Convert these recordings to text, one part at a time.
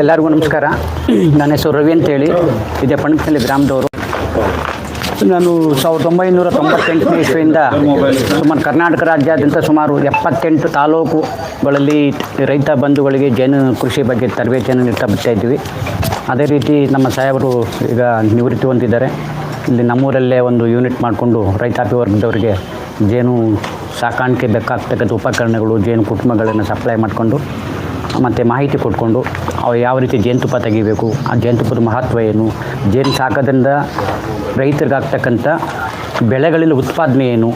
ಎಲ್ಲರಿಗೂ ನಮಸ್ಕಾರ. ನನ್ನ ಹೆಸರು ರವಿ ಅಂತೇಳಿ, ಇದೇ ಪಣಕನಹಳ್ಳಿ ಗ್ರಾಮದವರು. ನಾನು 1998ನೇ ಇಸ್ವಿಯಿಂದ ಸುಮಾರು ಕರ್ನಾಟಕ ರಾಜ್ಯಾದ್ಯಂತ ಸುಮಾರು 78 ತಾಲೂಕುಗಳಲ್ಲಿ ರೈತ ಬಂಧುಗಳಿಗೆ ಜೇನು ಕೃಷಿ ಬಗ್ಗೆ ತರಬೇತಿಯನ್ನು ನೀಡ್ತಾ ಬರ್ತಾ ಇದ್ವಿ. ಅದೇ ರೀತಿ ನಮ್ಮ ಸಾಹೇಬರು ಈಗ ನಿವೃತ್ತಿ ಹೊಂದಿದ್ದಾರೆ. ಇಲ್ಲಿ ನಮ್ಮೂರಲ್ಲೇ ಒಂದು ಯೂನಿಟ್ ಮಾಡಿಕೊಂಡು ರೈತಾಪಿ ವರ್ಗದವರಿಗೆ ಜೇನು ಸಾಕಾಣಿಕೆ ಬೇಕಾಗ್ತಕ್ಕಂಥ ಉಪಕರಣಗಳು, ಜೇನು ಕುಟುಂಬಗಳನ್ನು ಸಪ್ಲೈ ಮಾಡಿಕೊಂಡು ಮತ್ತು ಮಾಹಿತಿ ಕೊಟ್ಕೊಂಡು ಅವು ಯಾವ ರೀತಿ ಜೇನುತುಪ್ಪ ತೆಗಿಬೇಕು, ಆ ಜೇನುತುಪ್ಪದ ಮಹತ್ವ ಏನು, ಜೇನು ಸಾಕೋದ್ರಿಂದ ರೈತರಿಗಾಗ್ತಕ್ಕಂಥ ಬೆಳೆಗಳಲ್ಲಿ ಉತ್ಪಾದನೆ ಏನು,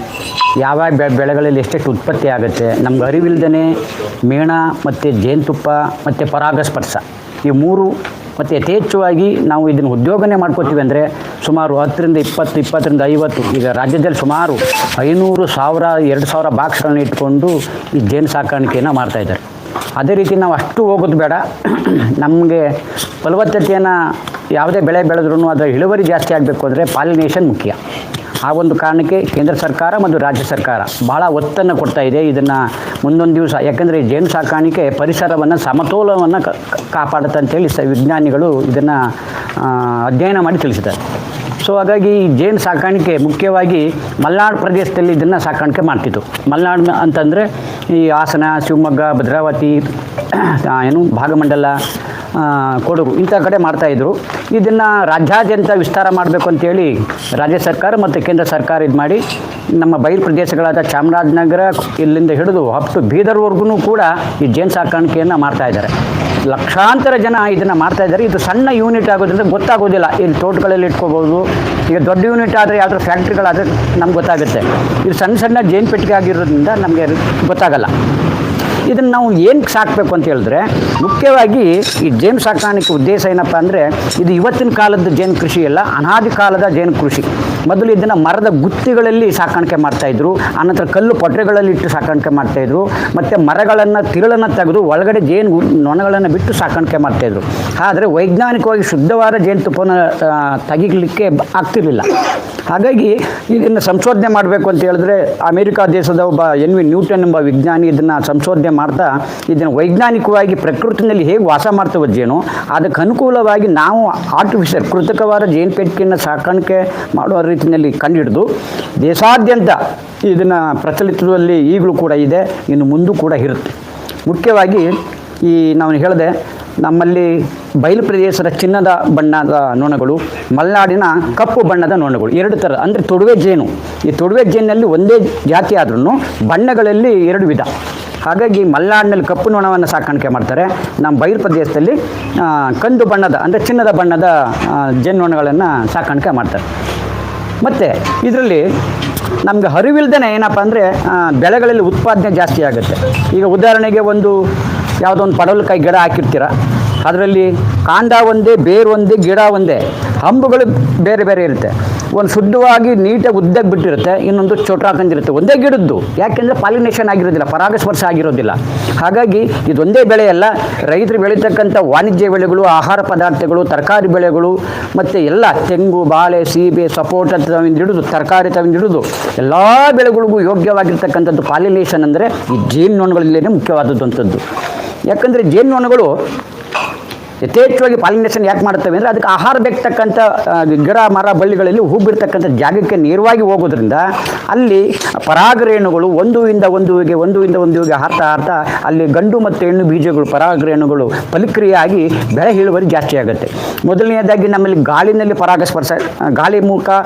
ಯಾವ ಬೆಳೆಗಳಲ್ಲಿ ಎಷ್ಟೆಷ್ಟು ಉತ್ಪತ್ತಿ ಆಗುತ್ತೆ, ನಮ್ಗೆ ಅರಿವಿಲ್ದೇ ಮೇಣ ಮತ್ತು ಜೇನುತುಪ್ಪ ಮತ್ತು ಪರಾಗಸ್ಪರ್ಶ ಈ ಮೂರು ಮತ್ತು ಯಥೇಚ್ಛವಾಗಿ ನಾವು ಇದನ್ನು ಉದ್ಯೋಗನೇ ಮಾಡ್ಕೋತೀವಿ ಅಂದರೆ ಸುಮಾರು 10ರಿಂದ 20, 20ರಿಂದ 50 ಈಗ ರಾಜ್ಯದಲ್ಲಿ ಸುಮಾರು 500, 1000, 2000 ಬಾಕ್ಸ್ಗಳನ್ನ ಇಟ್ಕೊಂಡು ಈ ಜೇನು ಸಾಕಾಣಿಕೆಯನ್ನು ಮಾಡ್ತಾಯಿದ್ದಾರೆ. ಅದೇ ರೀತಿ ನಾವು ಅಷ್ಟು ಹೋಗೋದು ಬೇಡ. ನಮಗೆ ಫಲವತ್ತತೆಯನ್ನು ಯಾವುದೇ ಬೆಳೆ ಬೆಳೆದ್ರೂ ಅದರ ಇಳುವರಿ ಜಾಸ್ತಿ ಆಗಬೇಕು ಅಂದರೆ ಪಾಲಿನೇಷನ್ ಮುಖ್ಯ. ಆ ಒಂದು ಕಾರಣಕ್ಕೆ ಕೇಂದ್ರ ಸರ್ಕಾರ ಮತ್ತು ರಾಜ್ಯ ಸರ್ಕಾರ ಭಾಳ ಒತ್ತನ್ನು ಕೊಡ್ತಾ ಇದೆ. ಇದನ್ನು ಮುಂದೊಂದು ದಿವಸ, ಯಾಕೆಂದರೆ ಜೇನು ಸಾಕಾಣಿಕೆ ಪರಿಸರವನ್ನು ಸಮತೋಲನವನ್ನು ಕಾಪಾಡುತ್ತೆ ಅಂತೇಳಿ ವಿಜ್ಞಾನಿಗಳು ಇದನ್ನು ಅಧ್ಯಯನ ಮಾಡಿ ತಿಳಿಸಿದ್ದಾರೆ. ಸೊ ಹಾಗಾಗಿ ಈ ಜೇನು ಸಾಕಾಣಿಕೆ ಮುಖ್ಯವಾಗಿ ಮಲೆನಾಡು ಪ್ರದೇಶದಲ್ಲಿ ಇದನ್ನು ಸಾಕಾಣಿಕೆ ಮಾಡ್ತಿತ್ತು. ಮಲೆನಾಡು ಅಂತಂದರೆ ಈ ಹಾಸನ, ಶಿವಮೊಗ್ಗ, ಭದ್ರಾವತಿ, ಭಾಗಮಂಡಲ, ಕೊಡಗು ಇಂಥ ಕಡೆ ಮಾಡ್ತಾಯಿದ್ರು. ಇದನ್ನು ರಾಜ್ಯಾದ್ಯಂತ ವಿಸ್ತಾರ ಮಾಡಬೇಕು ಅಂತೇಳಿ ರಾಜ್ಯ ಸರ್ಕಾರ ಮತ್ತು ಕೇಂದ್ರ ಸರ್ಕಾರ ಇದು ಮಾಡಿ ನಮ್ಮ ಬಯಲು ಪ್ರದೇಶಗಳಾದ ಚಾಮರಾಜನಗರ ಇಲ್ಲಿಂದ ಹಿಡಿದು ಅಪ್ ಟು ಬೀದರ್ವರೆಗೂ ಕೂಡ ಈ ಜೇನು ಸಾಕಾಣಿಕೆಯನ್ನು ಮಾಡ್ತಾಯಿದ್ದಾರೆ. ಲಕ್ಷಾಂತರ ಜನ ಇದನ್ನು ಮಾಡ್ತಾಯಿದ್ದಾರೆ. ಇದು ಸಣ್ಣ ಯೂನಿಟ್ ಆಗೋದ್ರಿಂದ ಗೊತ್ತಾಗೋದಿಲ್ಲ. ಇಲ್ಲಿ ತೋಟಗಳಲ್ಲಿ ಇಟ್ಕೋಬೋದು. ಈಗ ದೊಡ್ಡ ಯೂನಿಟ್ ಆದರೆ ಯಾವುದೋ ಫ್ಯಾಕ್ಟ್ರಿಗಳಾದರೆ ನಮ್ಗೆ ಗೊತ್ತಾಗುತ್ತೆ. ಇದು ಸಣ್ಣ ಸಣ್ಣ ಜೇನು ಪೆಟ್ಟಿಗೆ ಆಗಿರೋದ್ರಿಂದ ನಮಗೆ ಗೊತ್ತಾಗಲ್ಲ. ಇದನ್ನು ನಾವು ಏನಕ್ಕೆ ಸಾಕಬೇಕು ಅಂತ ಹೇಳಿದ್ರೆ, ಮುಖ್ಯವಾಗಿ ಈ ಜೇನು ಸಾಕಾಣಿಕೆ ಉದ್ದೇಶ ಏನಪ್ಪ ಅಂದರೆ, ಇದು ಇವತ್ತಿನ ಕಾಲದ ಜೇನು ಕೃಷಿ ಅಲ್ಲ, ಅನಾದಿ ಕಾಲದ ಜೇನು ಕೃಷಿ. ಮೊದಲು ಇದನ್ನು ಮರದ ಗುತ್ತಿಗಳಲ್ಲಿ ಸಾಕಾಣಿಕೆ ಮಾಡ್ತಾಯಿದ್ರು, ಆನಂತರ ಕಲ್ಲು ಪೊಟ್ರೆಗಳಲ್ಲಿ ಇಟ್ಟು ಸಾಕಾಣಿಕೆ ಮಾಡ್ತಾಯಿದ್ರು, ಮತ್ತು ಮರಗಳನ್ನು ತಿರುಳನ್ನು ತೆಗೆದು ಒಳಗಡೆ ಜೇನು ನೊಣಗಳನ್ನು ಬಿಟ್ಟು ಸಾಕಾಣಿಕೆ ಮಾಡ್ತಾಯಿದ್ರು. ಆದರೆ ವೈಜ್ಞಾನಿಕವಾಗಿ ಶುದ್ಧವಾದ ಜೇನುತುಪ್ಪವನ್ನು ತೆಗಿಲಿಕ್ಕೆ ಆಗ್ತಿರಲಿಲ್ಲ. ಹಾಗಾಗಿ ಇದನ್ನು ಸಂಶೋಧನೆ ಮಾಡಬೇಕು ಅಂತ ಹೇಳಿದ್ರೆ ಅಮೇರಿಕಾ ದೇಶದ ಒಬ್ಬ NV ನ್ಯೂಟನ್ ಎಂಬ ವಿಜ್ಞಾನಿ ಇದನ್ನು ಸಂಶೋಧನೆ ಮಾಡ್ತಾ ಇದನ್ನು ವೈಜ್ಞಾನಿಕವಾಗಿ ಪ್ರಕೃತಿಯಲ್ಲಿ ಹೇಗೆ ವಾಸ ಮಾಡ್ತೇವೆ ಜೇನು, ಅದಕ್ಕೆ ಅನುಕೂಲವಾಗಿ ನಾವು ಆರ್ಟಿಫಿಷಿಯಲ್ ಕೃತಕವಾದ ಜೇನು ಪೆಟ್ಟಿಗೆಯನ್ನು ಸಾಕಾಣಿಕೆ ಮಾಡುವ ರೀತಿಯಲ್ಲಿ ಕಂಡುಹಿಡಿದು ದೇಶಾದ್ಯಂತ ಇದನ್ನು ಪ್ರಚಲಿತದಲ್ಲಿ ಈಗಲೂ ಕೂಡ ಇದೆ, ಇನ್ನು ಮುಂದೂ ಕೂಡ ಇರುತ್ತೆ. ಮುಖ್ಯವಾಗಿ ಈ ನಾವು ಹೇಳಿದೆ, ನಮ್ಮಲ್ಲಿ ಬಯಲು ಪ್ರದೇಶದ ಚಿನ್ನದ ಬಣ್ಣದ ನೊಣಗಳು, ಮಲೆನಾಡಿನ ಕಪ್ಪು ಬಣ್ಣದ ನೊಣಗಳು, 2 ಥರ. ಅಂದರೆ ತೊಡುವೆ ಜೇನು. ಈ ತೊಡುವೆ ಜೇನಿನಲ್ಲಿ ಒಂದೇ ಜಾತಿ ಆದ್ರೂ ಬಣ್ಣಗಳಲ್ಲಿ 2 ವಿಧ. ಹಾಗಾಗಿ ಮಲೆನಾಡಿನಲ್ಲಿ ಕಪ್ಪು ನೊಣವನ್ನು ಸಾಕಾಣಿಕೆ ಮಾಡ್ತಾರೆ. ನಮ್ಮ ಬಯಲು ಪ್ರದೇಶದಲ್ಲಿ ಕಂದು ಬಣ್ಣದ ಅಂದರೆ ಚಿನ್ನದ ಬಣ್ಣದ ಜೇನು ನೊಣಗಳನ್ನು ಸಾಕಾಣಿಕೆ ಮಾಡ್ತಾರೆ. ಮತ್ತು ಇದರಲ್ಲಿ ನಮಗೆ ಅರಿವಿಲ್ದೇ ಏನಪ್ಪ ಅಂದರೆ ಬೆಳೆಗಳಲ್ಲಿ ಉತ್ಪಾದನೆ ಜಾಸ್ತಿ ಆಗುತ್ತೆ. ಈಗ ಉದಾಹರಣೆಗೆ ಯಾವುದೋ ಒಂದು ಪಡವಲಕಾಯಿ ಗಿಡ ಹಾಕಿರ್ತೀರ, ಅದರಲ್ಲಿ ಕಾಂಡ ಒಂದೇ, ಬೇರು ಒಂದೇ, ಗಿಡ ಒಂದೇ, ಹಂಬುಗಳು ಬೇರೆ ಬೇರೆ ಇರುತ್ತೆ. ಒಂದು ಶುದ್ಧವಾಗಿ ನೀಟಾಗಿ ಉದ್ದಕ್ಕೆ ಬಿಟ್ಟಿರುತ್ತೆ, ಇನ್ನೊಂದು ಚೋಟಾಕಂದಿರುತ್ತೆ. ಒಂದೇ ಗಿಡದ್ದು, ಯಾಕೆಂದರೆ ಪಾಲಿನೇಷನ್ ಆಗಿರೋದಿಲ್ಲ, ಪರಾಗಸ್ಪರ್ಶ ಆಗಿರೋದಿಲ್ಲ. ಹಾಗಾಗಿ ಇದೊಂದೇ ಬೆಳೆಯಲ್ಲ, ರೈತರು ಬೆಳೀತಕ್ಕಂಥ ವಾಣಿಜ್ಯ ಬೆಳೆಗಳು, ಆಹಾರ ಪದಾರ್ಥಗಳು, ತರಕಾರಿ ಬೆಳೆಗಳು ಮತ್ತು ಎಲ್ಲ ತೆಂಗು, ಬಾಳೆ, ಸೀಬೆ, ಸಪೋಟ ತವಿಂದ ಹಿಡಿದು ತರಕಾರಿ ತವಿಂದ ಹಿಡಿದು ಎಲ್ಲ ಬೆಳೆಗಳಿಗೂ ಯೋಗ್ಯವಾಗಿರ್ತಕ್ಕಂಥದ್ದು ಪಾಲಿನೇಷನ್ ಅಂದರೆ ಈ ಜೇನು ನೊಣಗಳಲ್ಲೇ ಮುಖ್ಯವಾದದ್ದು ಅಂಥದ್ದು. ಯಾಕಂದರೆ ಜೇನು ನೊಣಗಳು ಯಥೇಚ್ಛವಾಗಿ ಪಾಲಿನೇಷನ್ ಯಾಕೆ ಮಾಡ್ತವೆ ಅಂದರೆ, ಅದಕ್ಕೆ ಆಹಾರ ಬೇಕತಕ್ಕಂಥ ಗಿಡ, ಮರ, ಬಳ್ಳಿಗಳಲ್ಲಿ ಹೂ ಬಿಡ್ತಕ್ಕಂಥ ಜಾಗಕ್ಕೆ ನೇರವಾಗಿ ಹೋಗೋದ್ರಿಂದ ಅಲ್ಲಿ ಪರಾಗರೇಣುಗಳು ಒಂದುವಿಂದ ಒಂದುವಿಗೆ ಹಾರ್ತಾ ಅಲ್ಲಿ ಗಂಡು ಮತ್ತು ಹೆಣ್ಣು ಬೀಜಗಳು, ಪರಾಗರೇಣುಗಳು ಫಲಕ್ರಿಯೆಯಾಗಿ ಬೆಳೆ ಇಳುವರಿ ಜಾಸ್ತಿ ಆಗುತ್ತೆ. ಮೊದಲನೆಯದಾಗಿ ನಮ್ಮಲ್ಲಿ ಗಾಳಿನಲ್ಲಿ ಪರಾಗಸ್ಪರ್ಶ, ಗಾಳಿ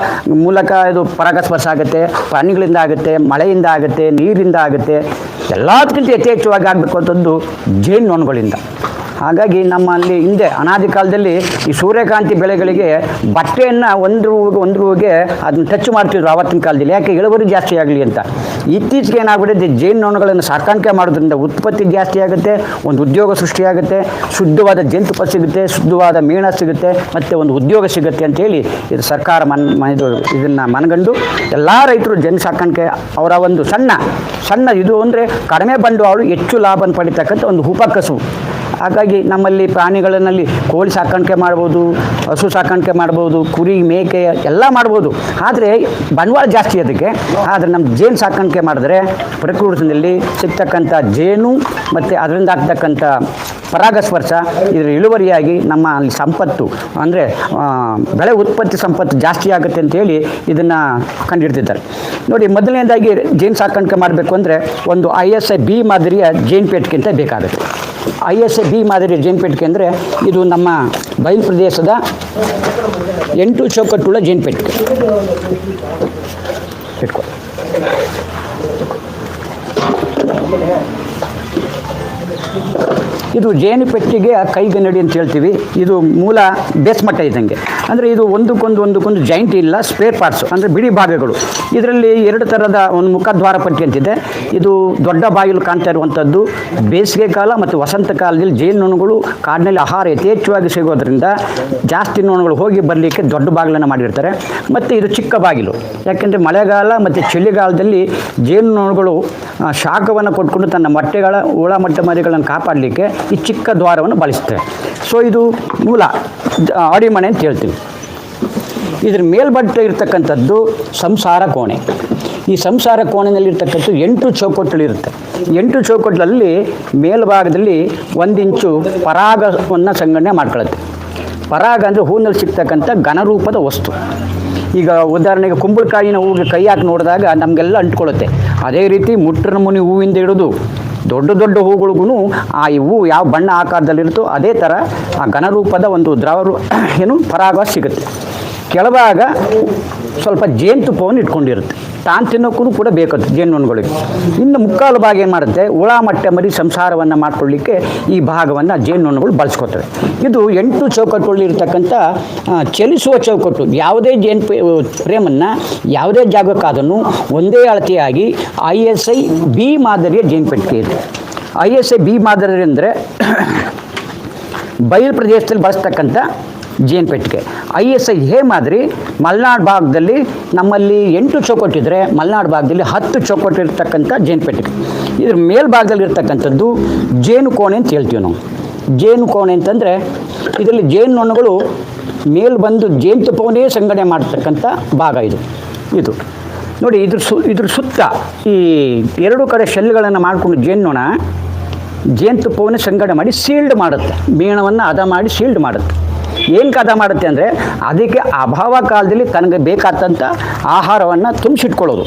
ಮೂಲಕ ಇದು ಪರಾಗಸ್ಪರ್ಶ ಆಗುತ್ತೆ, ಪ್ರಾಣಿಗಳಿಂದ ಆಗುತ್ತೆ, ಮಳೆಯಿಂದ ಆಗುತ್ತೆ, ನೀರಿಂದ ಆಗುತ್ತೆ. ಎಲ್ಲದಕ್ಕಿಂತ ಯಥೇಚ್ಛವಾಗಿ ಆಗಬೇಕು ಅಂತಂದು ಜೇನು ನೊಣಗಳಿಂದ. ಹಾಗಾಗಿ ನಮ್ಮಲ್ಲಿ ಹಿಂದೆ ಅನಾದಿ ಕಾಲದಲ್ಲಿ ಈ ಸೂರ್ಯಕಾಂತಿ ಬೆಳೆಗಳಿಗೆ ಬಟ್ಟೆಯನ್ನು ಒಂದು ಹೂವಿಗೆ ಅದನ್ನು ಟಚ್ ಮಾಡ್ತಿದ್ರು ಆವತ್ತಿನ ಕಾಲದಲ್ಲಿ, ಯಾಕೆ ಇಳುವರಿ ಜಾಸ್ತಿ ಆಗಲಿ ಅಂತ. ಇತ್ತೀಚೆಗೆ ಏನಾಗ್ಬಿಟ್ಟಿದೆ, ಜೇನು ನೊಣಗಳನ್ನು ಸಾಕಾಣಿಕೆ ಮಾಡೋದ್ರಿಂದ ಉತ್ಪತ್ತಿ ಜಾಸ್ತಿ ಆಗುತ್ತೆ, ಒಂದು ಉದ್ಯೋಗ ಸೃಷ್ಟಿಯಾಗುತ್ತೆ, ಶುದ್ಧವಾದ ಜೇನುತುಪ್ಪ ಸಿಗುತ್ತೆ, ಶುದ್ಧವಾದ ಮೇಣ ಸಿಗುತ್ತೆ, ಮತ್ತು ಒಂದು ಉದ್ಯೋಗ ಸಿಗುತ್ತೆ ಅಂಥೇಳಿ ಇದು ಸರ್ಕಾರ ಇದನ್ನು ಮನಗಂಡು ಎಲ್ಲ ರೈತರು ಜೇನು ಸಾಕಾಣಿಕೆ ಅವರ ಒಂದು ಸಣ್ಣ ಇದು ಅಂದರೆ ಕಡಿಮೆ ಬಂಡವಾಳ ಹೆಚ್ಚು ಲಾಭವನ್ನು ಪಡಿತಕ್ಕಂಥ ಒಂದು ಉಪಕಸಬು. ಹಾಗಾಗಿ ನಮ್ಮಲ್ಲಿ ಪ್ರಾಣಿಗಳಲ್ಲಿ ಕೋಳಿ ಸಾಕಾಣಿಕೆ ಮಾಡ್ಬೋದು, ಹಸು ಸಾಕಾಣಿಕೆ ಮಾಡ್ಬೋದು, ಕುರಿ ಮೇಕೆ ಎಲ್ಲ ಮಾಡ್ಬೋದು. ಆದರೆ ಬಂಡವಾಳ ಜಾಸ್ತಿ ಅದಕ್ಕೆ. ಆದರೆ ನಮ್ಮ ಜೇನು ಸಾಕಾಣಿಕೆ ಮಾಡಿದ್ರೆ ಪ್ರಕೃತಿಯಲ್ಲಿ ಸಿಗ್ತಕ್ಕಂಥ ಜೇನು ಮತ್ತು ಅದರಿಂದ ಆಗ್ತಕ್ಕಂಥ ಪರಾಗಸ್ಪರ್ಶ ಇದರ ಇಳುವರಿಯಾಗಿ ನಮ್ಮ ಅಲ್ಲಿ ಸಂಪತ್ತು ಅಂದರೆ ಬೆಳೆ ಉತ್ಪತ್ತಿ ಸಂಪತ್ತು ಜಾಸ್ತಿ ಆಗುತ್ತೆ ಅಂತೇಳಿ ಇದನ್ನು ಕಂಡುಹಿಡ್ತಿದ್ದಾರೆ. ನೋಡಿ, ಮೊದಲನೇದಾಗಿ ಜೇನು ಸಾಕಾಣಿಕೆ ಮಾಡಬೇಕು ಅಂದರೆ ಒಂದು ISI B ಮಾದರಿಯ ಜೇನು ಪೆಟ್ಟಿಗೆ ಅಂತ ಬೇಕಾಗುತ್ತೆ. ISI B ಮಾದರಿಯ ಜೇನು ಪೆಟ್ಟಿಗೆ ಅಂದರೆ ಇದು ನಮ್ಮ ಬಯಲು ಪ್ರದೇಶದ 8 ಚೌಕಟ್ಟುಳ್ಳ ಜೇನು ಪೆಟ್ಟಿಗೆ. ಇಟ್ಕೊ. ಇದು ಜೇನು ಪೆಟ್ಟಿಗೆ ಕೈಗನ್ನಡಿ ಅಂತ ಹೇಳ್ತೀವಿ. ಇದು ಮೂಲ ಬೇಸ್ಮಟ್ಟ ಇದ್ದಂಗೆ. ಅಂದರೆ ಇದು ಒಂದಕ್ಕೊಂದು ಜಾಯಿಂಟ್ ಇಲ್ಲ, ಸ್ಪೇರ್ ಪಾರ್ಟ್ಸು ಅಂದರೆ ಬಿಡಿ ಭಾಗಗಳು. ಇದರಲ್ಲಿ 2 ಥರದ ಒಂದು ಮುಖದ್ವಾರ ಪಟ್ಟಿ ಅಂತಿದೆ. ಇದು ದೊಡ್ಡ ಬಾಗಿಲು ಕಾಣ್ತಾ ಇರುವಂಥದ್ದು. ಬೇಸಿಗೆ ಕಾಲ ಮತ್ತು ವಸಂತ ಕಾಲದಲ್ಲಿ ಜೇನುನೊಣಗಳು ಕಾಡಿನಲ್ಲಿ ಆಹಾರ ಯಥೇಚ್ಛವಾಗಿ ಸಿಗೋದ್ರಿಂದ ಜಾಸ್ತಿ ನೊಣಗಳು ಹೋಗಿ ಬರಲಿಕ್ಕೆ ದೊಡ್ಡ ಬಾಗಿಲನ್ನು ಮಾಡಿರ್ತಾರೆ. ಮತ್ತು ಇದು ಚಿಕ್ಕ ಬಾಗಿಲು, ಯಾಕೆಂದರೆ ಮಳೆಗಾಲ ಮತ್ತು ಚಳಿಗಾಲದಲ್ಲಿ ಜೇನುನೊಣಗಳು ಶಾಖವನ್ನು ಕೊಟ್ಕೊಂಡು ತನ್ನ ಮೊಟ್ಟೆಗಳ ಹುಳ ಮೊಟ್ಟೆ ಮರಿಗಳನ್ನು ಕಾಪಾಡಲಿಕ್ಕೆ ಈ ಚಿಕ್ಕ ದ್ವಾರವನ್ನು ಬಳಸ್ತೇವೆ. ಸೊ ಇದು ಮೂಲ ಅಡಿಮನೆ ಅಂತ ಹೇಳ್ತೀವಿ. ಇದ್ರ ಮೇಲ್ಬಟ್ಟ ಇರ್ತಕ್ಕಂಥದ್ದು ಸಂಸಾರ ಕೋಣೆ. ಈ ಸಂಸಾರ ಕೋಣೆಯಲ್ಲಿರ್ತಕ್ಕಂಥ 8 ಚೌಕಟ್ಟುಗಳಿರುತ್ತೆ. 8 ಚೌಕಟ್ಟಲ್ಲಿ ಮೇಲ್ಭಾಗದಲ್ಲಿ 1 ಇಂಚು ಪರಾಗವನ್ನು ಸಂಗ್ರಹಣೆ ಮಾಡ್ಕೊಳ್ಳುತ್ತೆ. ಪರಾಗ ಅಂದರೆ ಹೂವಿನಲ್ಲಿ ಸಿಗ್ತಕ್ಕಂಥ ಘನರೂಪದ ವಸ್ತು. ಈಗ ಉದಾಹರಣೆಗೆ ಕುಂಬಳಕಾಯಿನ ಹೂವಿಗೆ ಕೈ ಹಾಕಿ ನೋಡಿದಾಗ ನಮಗೆಲ್ಲ ಅಂಟ್ಕೊಳ್ಳುತ್ತೆ. ಅದೇ ರೀತಿ ಮುಟ್ರ ಮುನಿ ಹೂವಿಂದ ಹಿಡಿದು ದೊಡ್ಡ ದೊಡ್ಡ ಹೂಗಳಿಗೂ ಆ ಹೂವು ಯಾವ ಬಣ್ಣ ಆಕಾರದಲ್ಲಿರುತ್ತೋ ಅದೇ ಥರ ಆ ಘನರೂಪದ ಒಂದು ಪರಾಗ ಸಿಗುತ್ತೆ. ಕೆಳಭಾಗ ಸ್ವಲ್ಪ ಜೇನುತುಪ್ಪವನ್ನು ಇಟ್ಕೊಂಡಿರುತ್ತೆ. ತಾನು ತಿನ್ನೋಕ್ಕೂ ಕೂಡ ಬೇಕತ್ತು ಜೇನುನೊಣಗಳಿಗೆ. ಇನ್ನು ಮುಕ್ಕಾಲು ಭಾಗ ಏನು ಮಾಡುತ್ತೆ, ಹುಳ ಮೊಟ್ಟೆ ಮರಿ ಸಂಸಾರವನ್ನು ಮಾಡ್ಕೊಳ್ಳಿಕ್ಕೆ ಈ ಭಾಗವನ್ನು ಜೇನುನೊಣಗಳು ಬಳಸ್ಕೊತವೆ. ಇದು 8 ಚೌಕಟ್ಟುಗಳಿರ್ತಕ್ಕಂಥ ಚಲಿಸುವ ಚೌಕಟ್ಟು. ಯಾವುದೇ ಜೇನು ಫ್ರೇಮನ್ನು ಯಾವುದೇ ಜಾಗಕ್ಕಾದನ್ನು ಒಂದೇ ಅಳತೆಯಾಗಿ ISI B ಮಾದರಿಯ ಜೇನು ಪೆಟ್ಟಿಗೆ ಇದೆ. ISI B ಮಾದರಿ ಅಂದರೆ ಬಯಲು ಪ್ರದೇಶದಲ್ಲಿ ಬಳಸ್ತಕ್ಕಂಥ ಜೇನು ಪೆಟ್ಟಿಗೆ. ISI A ಮಾದರಿ ಮಲೆನಾಡು ಭಾಗದಲ್ಲಿ ನಮ್ಮಲ್ಲಿ 8 ಚೌಕಟ್ಟಿದ್ರೆ ಮಲೆನಾಡು ಭಾಗದಲ್ಲಿ 10 ಚೌಕಟ್ಟು ಇರ್ತಕ್ಕಂಥ ಜೇನು ಪೆಟ್ಟಿಗೆ. ಇದ್ರ ಮೇಲ್ಭಾಗದಲ್ಲಿ ಇರ್ತಕ್ಕಂಥದ್ದು ಜೇನು ಕೋಣೆ ಅಂತ ಹೇಳ್ತೀವಿ ನಾವು. ಜೇನು ಕೋಣೆ ಅಂತಂದರೆ ಇದರಲ್ಲಿ ಜೇನುನೊಣಗಳು ಮೇಲ್ ಬಂದು ಜೇನುತುಪ್ಪವನ್ನೇ ಸಂಗ್ರಹಣೆ ಮಾಡ್ತಕ್ಕಂಥ ಭಾಗ ಇದು ನೋಡಿ. ಇದ್ರ ಸುತ್ತ ಈ 2 ಕಡೆ ಶೆಲ್ಗಳನ್ನು ಮಾಡಿಕೊಂಡು ಜೇನುನೊಣ ಜೇನುತುಪ್ಪವನ್ನು ಸಂಗ್ರಹಣೆ ಮಾಡಿ ಸೀಲ್ಡ್ ಮಾಡುತ್ತೆ. ಮೇಣವನ್ನು ಹದ ಮಾಡಿ ಸೀಲ್ಡ್ ಮಾಡುತ್ತೆ. ಏನಕ್ಕೆ ಹದ ಮಾಡುತ್ತೆ ಅಂದರೆ ಅದಕ್ಕೆ ಅಭಾವ ಕಾಲದಲ್ಲಿ ತನಗೆ ಬೇಕಾದಂಥ ಆಹಾರವನ್ನು ತುಂಬಿಸಿಟ್ಕೊಳ್ಳೋದು.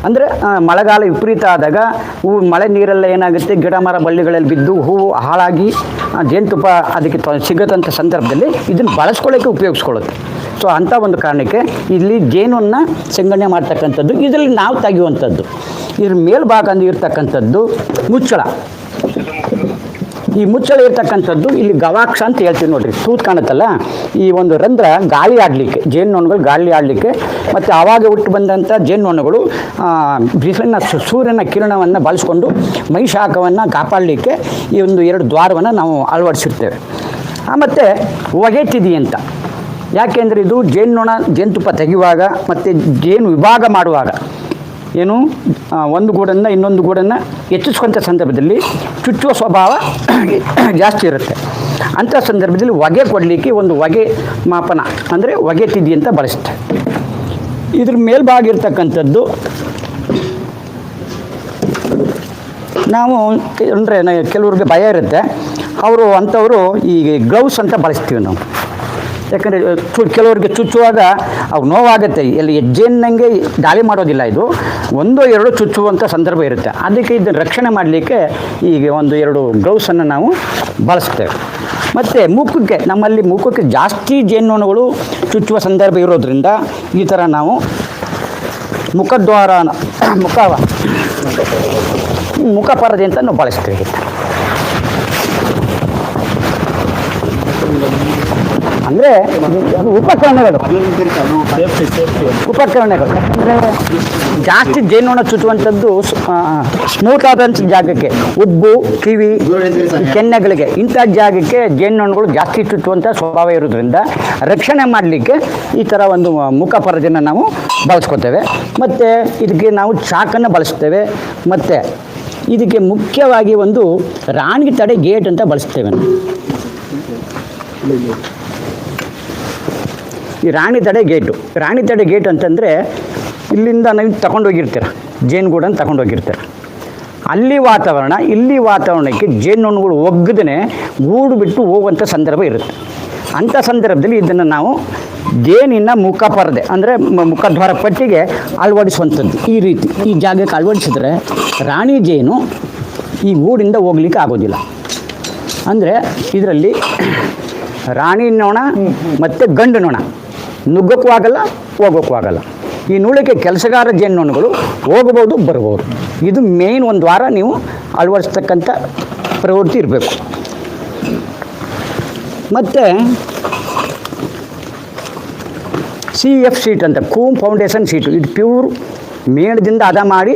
ಅಂದರೆ ಮಳೆಗಾಲ ವಿಪರೀತ ಆದಾಗ ಹೂವು ಮಳೆ ನೀರೆಲ್ಲ ಏನಾಗುತ್ತೆ, ಗಿಡ ಮರ ಬಳ್ಳಿಗಳಲ್ಲಿ ಬಿದ್ದು ಹೂವು ಹಾಳಾಗಿ ಜೇನುತುಪ್ಪ ಅದಕ್ಕೆ ಸಿಗದಂಥ ಸಂದರ್ಭದಲ್ಲಿ ಇದನ್ನು ಬಳಸ್ಕೊಳ್ಳೋಕ್ಕೆ ಉಪಯೋಗಿಸ್ಕೊಳ್ಳುತ್ತೆ. ಸೊ ಅಂಥ ಒಂದು ಕಾರಣಕ್ಕೆ ಇಲ್ಲಿ ಜೇನನ್ನು ಸಂಗ್ರಹಣೆ ಮಾಡ್ತಕ್ಕಂಥದ್ದು ಇದರಲ್ಲಿ ನಾವು ತೆಗೆಯುವಂಥದ್ದು. ಇದ್ರ ಮೇಲ್ಭಾಗ ಇರ್ತಕ್ಕಂಥದ್ದು ಮುಚ್ಚಳ. ಈ ಮುಚ್ಚಳ ಇರ್ತಕ್ಕಂಥದ್ದು ಇಲ್ಲಿ ಗವಾಕ್ಷ ಅಂತ ಹೇಳ್ತೀವಿ ನೋಡಿರಿ. ತೂತು ಕಾಣುತ್ತಲ್ಲ, ಈ ಒಂದು ರಂಧ್ರ ಗಾಳಿ ಆಡಲಿಕ್ಕೆ, ಜೇನುನೊಣಗಳು ಗಾಳಿ ಆಡಲಿಕ್ಕೆ ಮತ್ತು ಆವಾಗ ಹುಟ್ಟು ಬಂದಂಥ ಜೇನುನೊಣಗಳು ಬಿಸಿಲಿನ ಸೂರ್ಯನ ಕಿರಣವನ್ನು ಬಳಸ್ಕೊಂಡು ಮೈ ಶಾಖವನ್ನು ಕಾಪಾಡಲಿಕ್ಕೆ ಈ ಒಂದು 2 ದ್ವಾರವನ್ನು ನಾವು ಅಳವಡಿಸಿರ್ತೇವೆ. ಮತ್ತು ಹೊಗೆ ತಿದಿ ಅಂತ. ಯಾಕೆಂದರೆ ಇದು ಜೇನುನೊಣ ಜೇನುತುಪ್ಪ ತೆಗೆಯುವಾಗ ಮತ್ತು ಜೇನು ವಿಭಾಗ ಮಾಡುವಾಗ ಒಂದು ಗೂಡನ್ನು ಇನ್ನೊಂದು ಗೂಡನ್ನು ಹೆಚ್ಚಿಸ್ಕೊಂಥ ಸಂದರ್ಭದಲ್ಲಿ ಚುಚ್ಚುವ ಸ್ವಭಾವ ಜಾಸ್ತಿ ಇರುತ್ತೆ. ಅಂಥ ಸಂದರ್ಭದಲ್ಲಿ ಹೊಗೆ ಕೊಡಲಿಕ್ಕೆ ಒಂದು ಹೊಗೆ ಮಾಪನ ಅಂದರೆ ಹೊಗೆ ತಿದ್ದಿ ಅಂತ ಬಳಸುತ್ತೆ. ಇದ್ರ ಮೇಲ್ಭಾಗ ಇರ್ತಕ್ಕಂಥದ್ದು ನಾವು ಅಂದರೆ ಕೆಲವ್ರಿಗೆ ಭಯ ಇರುತ್ತೆ, ಅಂಥವರು ಈ ಗ್ಲೌಸ್ ಅಂತ ಬಳಸ್ತೀವಿ ನಾವು. ಯಾಕಂದರೆ ಕೆಲವರಿಗೆ ಚುಚ್ಚುವಾಗ ಅವು ನೋವಾಗುತ್ತೆ. ಎಲ್ಲಿ ಹೆಜ್ಜೆನ್ನಂಗೆ ದಾಳಿ ಮಾಡೋದಿಲ್ಲ. ಇದು 1-2 ಚುಚ್ಚುವಂಥ ಸಂದರ್ಭ ಇರುತ್ತೆ. ಅದಕ್ಕೆ ಇದನ್ನು ರಕ್ಷಣೆ ಮಾಡಲಿಕ್ಕೆ ಈಗ 1-2 ಗ್ಲೌಸನ್ನು ನಾವು ಬಳಸ್ತೇವೆ. ಮತ್ತು ನಮ್ಮಲ್ಲಿ ಮುಖಕ್ಕೆ ಜಾಸ್ತಿ ಜೇನುನೊಣಗಳು ಚುಚ್ಚುವ ಸಂದರ್ಭ ಇರೋದ್ರಿಂದ ಈ ಥರ ನಾವು ಮುಖಪರದೆ ಅಂತ ನಾವು ಬಳಸ್ತೇವೆ. ಅಂದರೆ ಅದು ಉಪಕರಣಗಳು ಅಂದರೆ ಜಾಸ್ತಿ ಜೇನುನೊಣ ಚುಚ್ಚುವಂಥದ್ದು ಸ್ಮೂತ್ ಆದಂಥ ಜಾಗಕ್ಕೆ, ಉಬ್ಬು, ಕಿವಿ, ಕೆನ್ನೆಗಳಿಗೆ ಇಂಥ ಜಾಗಕ್ಕೆ ಜೇನುನೊಣಗಳು ಜಾಸ್ತಿ ಚುಚ್ಚುವಂಥ ಸ್ವಭಾವ ಇರೋದ್ರಿಂದ ರಕ್ಷಣೆ ಮಾಡಲಿಕ್ಕೆ ಈ ಥರ ಒಂದು ಮುಖಪರದೆಯನ್ನು ನಾವು ಬಳಸ್ಕೊತೇವೆ. ಮತ್ತು ಇದಕ್ಕೆ ನಾವು ಚಾಕನ್ನು ಬಳಸ್ತೇವೆ. ಮತ್ತು ಇದಕ್ಕೆ ಮುಖ್ಯವಾಗಿ ಒಂದು ರಾಣಿ ತಡೆ ಗೇಟ್ ಅಂತ ಬಳಸ್ತೇವೆ ನಾವು. ಈ ರಾಣಿ ತಡೆ ಗೇಟ್ ಅಂತಂದರೆ ಇಲ್ಲಿಂದ ನೀವು ತಗೊಂಡೋಗಿರ್ತೀರ, ಜೇನುಗೂಡನ್ನು ತಗೊಂಡೋಗಿರ್ತೀರ. ಅಲ್ಲಿ ವಾತಾವರಣ ಇಲ್ಲಿ ವಾತಾವರಣಕ್ಕೆ ಜೇನುನೊಣಗಳು ಒಗ್ಗದೇ ಗೂಡು ಬಿಟ್ಟು ಹೋಗುವಂಥ ಸಂದರ್ಭ ಇರುತ್ತೆ. ಅಂಥ ಸಂದರ್ಭದಲ್ಲಿ ಇದನ್ನು ನಾವು ಜೇನಿನ ಮುಖಪರದೆ ಅಂದರೆ ಮುಖದ್ವಾರ ಪಟ್ಟಿಗೆ ಅಳವಡಿಸುವಂಥದ್ದು. ಈ ರೀತಿ ಈ ಜಾಗಕ್ಕೆ ಅಳವಡಿಸಿದ್ರೆ ರಾಣಿ ಜೇನು ಈ ಗೂಡಿಂದ ಹೋಗ್ಲಿಕ್ಕೆ ಆಗೋದಿಲ್ಲ. ಅಂದರೆ ಇದರಲ್ಲಿ ರಾಣಿ ನೊಣ ಮತ್ತು ಗಂಡು ನೊಣ ನುಗ್ಗೋಕ್ಕೂ ಆಗಲ್ಲ, ಹೋಗೋಕ್ಕೂ ಆಗಲ್ಲ. ಈ ನೂಲಿಕೆ ಕೆಲಸಗಾರ ಜೇನುನೊಣಗಳು ಹೋಗ್ಬೋದು, ಬರ್ಬೋದು. ಇದು ಮೇಯ್ನ್ ಒಂದು ವಾರ ನೀವು ಅಳವಡಿಸ್ತಕ್ಕಂಥ ಪ್ರವೃತ್ತಿ ಇರಬೇಕು. ಮತ್ತು CF ಶೀಟ್ ಅಂತ, ಕೂಮ್ ಫೌಂಡೇಶನ್ ಶೀಟು, ಇದು ಪ್ಯೂರ್ ಮೇಣದಿಂದ ಹದ ಮಾಡಿ